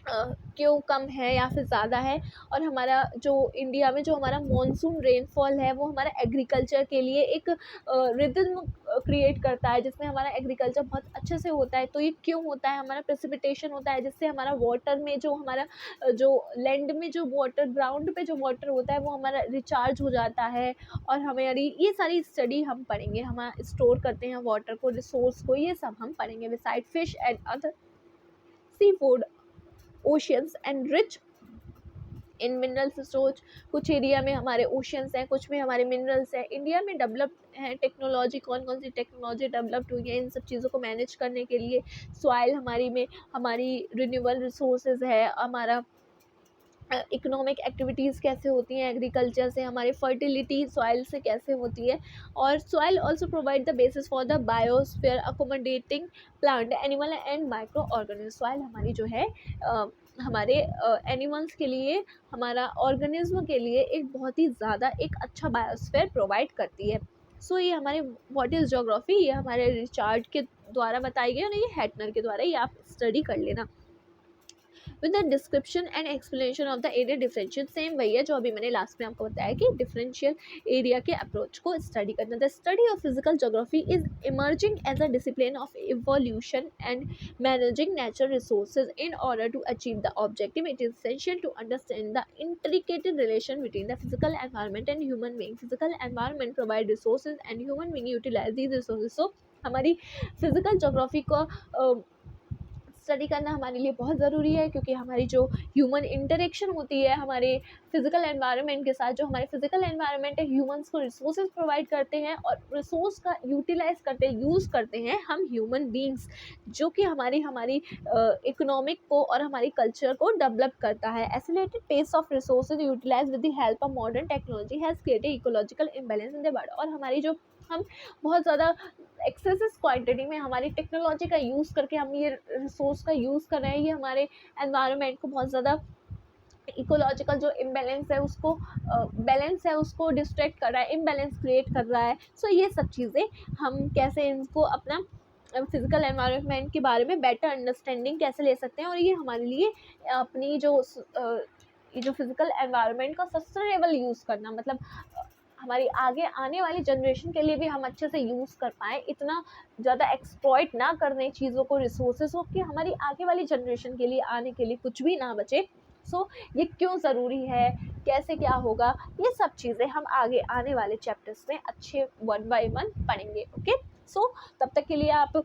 क्यों कम है या फिर ज़्यादा है, और हमारा जो इंडिया में जो हमारा मॉनसून रेनफॉल है वो हमारा एग्रीकल्चर के लिए एक रिदम क्रिएट करता है, जिसमें हमारा एग्रीकल्चर बहुत अच्छे से होता है। तो ये क्यों होता है, हमारा प्रेसिपिटेशन होता है, जिससे हमारा वाटर में जो हमारा जो लैंड में जो वाटर, ग्राउंड पे जो वाटर होता है वो हमारा रिचार्ज हो जाता है। और हमारी ये सारी स्टडी हम पढ़ेंगे, हम स्टोर करते हैं वाटर को, रिसोर्स को, ये सब हम पढ़ेंगे। Beside fish and other sea food, oceans and rich in minerals storage. कुछ एरिया में हमारे ओशियंस हैं, कुछ में हमारे मिनरल्स हैं। इंडिया में डेवलप्ड है टेक्नोलॉजी, कौन कौन सी टेक्नोलॉजी डेवलप्ड हुई है इन सब चीज़ों को मैनेज करने के लिए। सॉइल हमारी में हमारी रिन्यूएबल रिसोर्सेज है, हमारा इकोनॉमिक एक्टिविटीज़ कैसे होती हैं एग्रीकल्चर से, हमारी फर्टिलिटी सॉइल से कैसे होती है। और soil also provide the basis for the biosphere accommodating plant, animal and micro organism. Soil हमारी जो है हमारे एनिमल्स के लिए, हमारा ऑर्गेनिज्म के लिए एक बहुत ही ज़्यादा एक अच्छा बायोस्फीयर प्रोवाइड करती है। सो ये हमारे व्हाट इज़ ज्योग्राफी, ये हमारे रिचार्ड के द्वारा बताई गई, और ये हैटनर के द्वारा, ये आप स्टडी कर लेना। With the description and explanation of the area differential, same वही है जो अभी मैंने लास्ट में आपको बताया कि डिफरेंशियल एरिया के अप्रोच को स्टडी करना। The study of physical geography is emerging as a discipline of evolution and managing natural resources in order to achieve the objective. It is essential to understand the intricated relation between the physical environment and human being. Physical environment provide resources and human being utilise these resources. So हमारी physical geography को study करना हमारे लिए बहुत ज़रूरी है, क्योंकि हमारी जो ह्यूमन इंटरेक्शन होती है हमारे फिजिकल एनवायरनमेंट के साथ, जो हमारे फिजिकल एनवायरनमेंट है ह्यूमंस को रिसोर्सेज प्रोवाइड करते हैं, और रिसोर्स का यूटिलाइज करते हैं, यूज़ करते हैं हम ह्यूमन बींग्स, जो कि हमारी इकोनॉमिक को और हमारी कल्चर को डेवलप करता है। Accelerated pace of resources utilise with the help of modern technology has created ecological imbalance in the world. और हमारी जो हम बहुत ज़्यादा एक्सेसिव क्वांटिटी में हमारी टेक्नोलॉजी का यूज़ करके हम ये रिसोर्स का यूज़ कर रहे हैं, ये हमारे एनवायरनमेंट को बहुत ज़्यादा इकोलॉजिकल जो इम्बैलेंस है उसको बैलेंस है उसको डिस्ट्रैक्ट कर रहा है, इम्बैलेंस क्रिएट कर रहा है। सो ये सब चीज़ें हम कैसे इनको अपना फिजिकल एनवायरनमेंट के बारे में बेटर अंडरस्टैंडिंग कैसे ले सकते हैं, और ये हमारे लिए अपनी ये जो फिजिकल एनवायरनमेंट का सस्टेनेबल यूज़ करना, मतलब हमारी आगे आने वाली जनरेशन के लिए भी हम अच्छे से यूज़ कर पाएँ, इतना ज़्यादा एक्सप्लॉइट ना करने चीज़ों को, रिसोर्सेज को, कि हमारी आगे वाली जनरेशन के लिए, आने के लिए कुछ भी ना बचे। सो ये क्यों ज़रूरी है, कैसे क्या होगा, ये सब चीज़ें हम आगे आने वाले चैप्टर्स में अच्छे 1 बाय 1 पढ़ेंगे। ओके, सो तब तक के लिए आप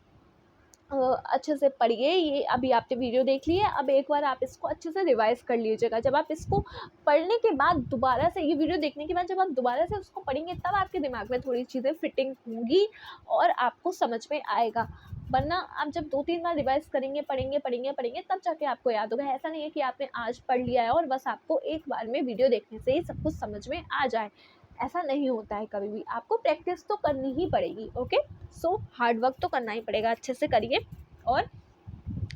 अच्छे से पढ़िए। ये अभी आपने वीडियो देख ली है, अब एक बार आप इसको अच्छे से रिवाइज कर लीजिएगा। जब आप इसको पढ़ने के बाद दोबारा से, ये वीडियो देखने के बाद जब आप दोबारा से उसको पढ़ेंगे, तब आपके दिमाग में थोड़ी चीज़ें फिटिंग होंगी और आपको समझ में आएगा। वरना आप जब 2-3 बार रिवाइज करेंगे, पढ़ेंगे तब जाके आपको याद होगा। ऐसा नहीं है कि आपने आज पढ़ लिया है और बस आपको एक बार में वीडियो देखने से ही सब कुछ समझ में आ जाए, ऐसा नहीं होता है कभी भी। आपको प्रैक्टिस तो करनी ही पड़ेगी। ओके, सो हार्ड वर्क तो करना ही पड़ेगा, अच्छे से करिए। और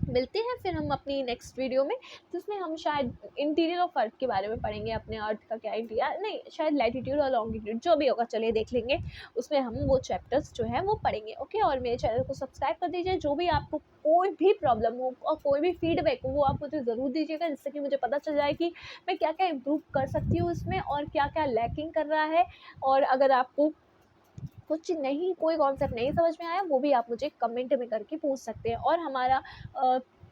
मिलते हैं फिर हम अपनी नेक्स्ट वीडियो में, जिसमें हम शायद इंटीरियर ऑफ अर्थ के बारे में पढ़ेंगे। अपने अर्थ का क्या इंटीरियर, नहीं शायद लैटिट्यूड और लॉन्गिट्यूड, जो भी होगा चलिए देख लेंगे, उसमें हम वो चैप्टर्स जो है वो पढ़ेंगे। ओके, और मेरे चैनल को सब्सक्राइब कर दीजिए। जो भी आपको कोई भी प्रॉब्लम हो और कोई भी फीडबैक हो, वो आप मुझे ज़रूर दीजिएगा, जिससे कि मुझे पता चल जाए कि मैं क्या क्या इम्प्रूव कर सकती हूँ इसमें, और क्या क्या लैकिंग कर रहा है। और अगर आपको कुछ नहीं, कोई कॉन्सेप्ट नहीं समझ में आया, वो भी आप मुझे कमेंट में करके पूछ सकते हैं। और हमारा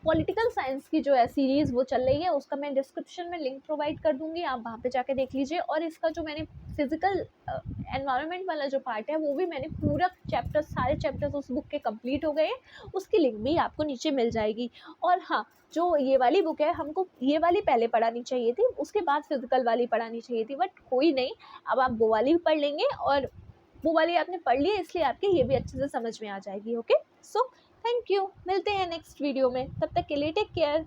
पॉलिटिकल साइंस की जो है सीरीज़ वो चल रही है, उसका मैं डिस्क्रिप्शन में लिंक प्रोवाइड कर दूँगी, आप वहाँ पे जाके देख लीजिए। और इसका जो मैंने फिजिकल एनवायरनमेंट वाला जो पार्ट है, वो भी मैंने पूरा सारे चैप्टर्स उस बुक के कंप्लीट हो गए हैं, उसकी लिंक भी आपको नीचे मिल जाएगी। और हाँ, जो ये वाली बुक है, हमको ये वाली पहले पढ़ानी चाहिए थी, उसके बाद फिजिकल वाली पढ़ानी चाहिए थी, बट कोई नहीं, अब आप वो वाली भी पढ़ लेंगे, और वो वाली आपने पढ़ ली है, इसलिए आपके ये भी अच्छे से समझ में आ जाएगी। ओके, सो थैंक यू, मिलते हैं नेक्स्ट वीडियो में, तब तक के लिए टेक केयर।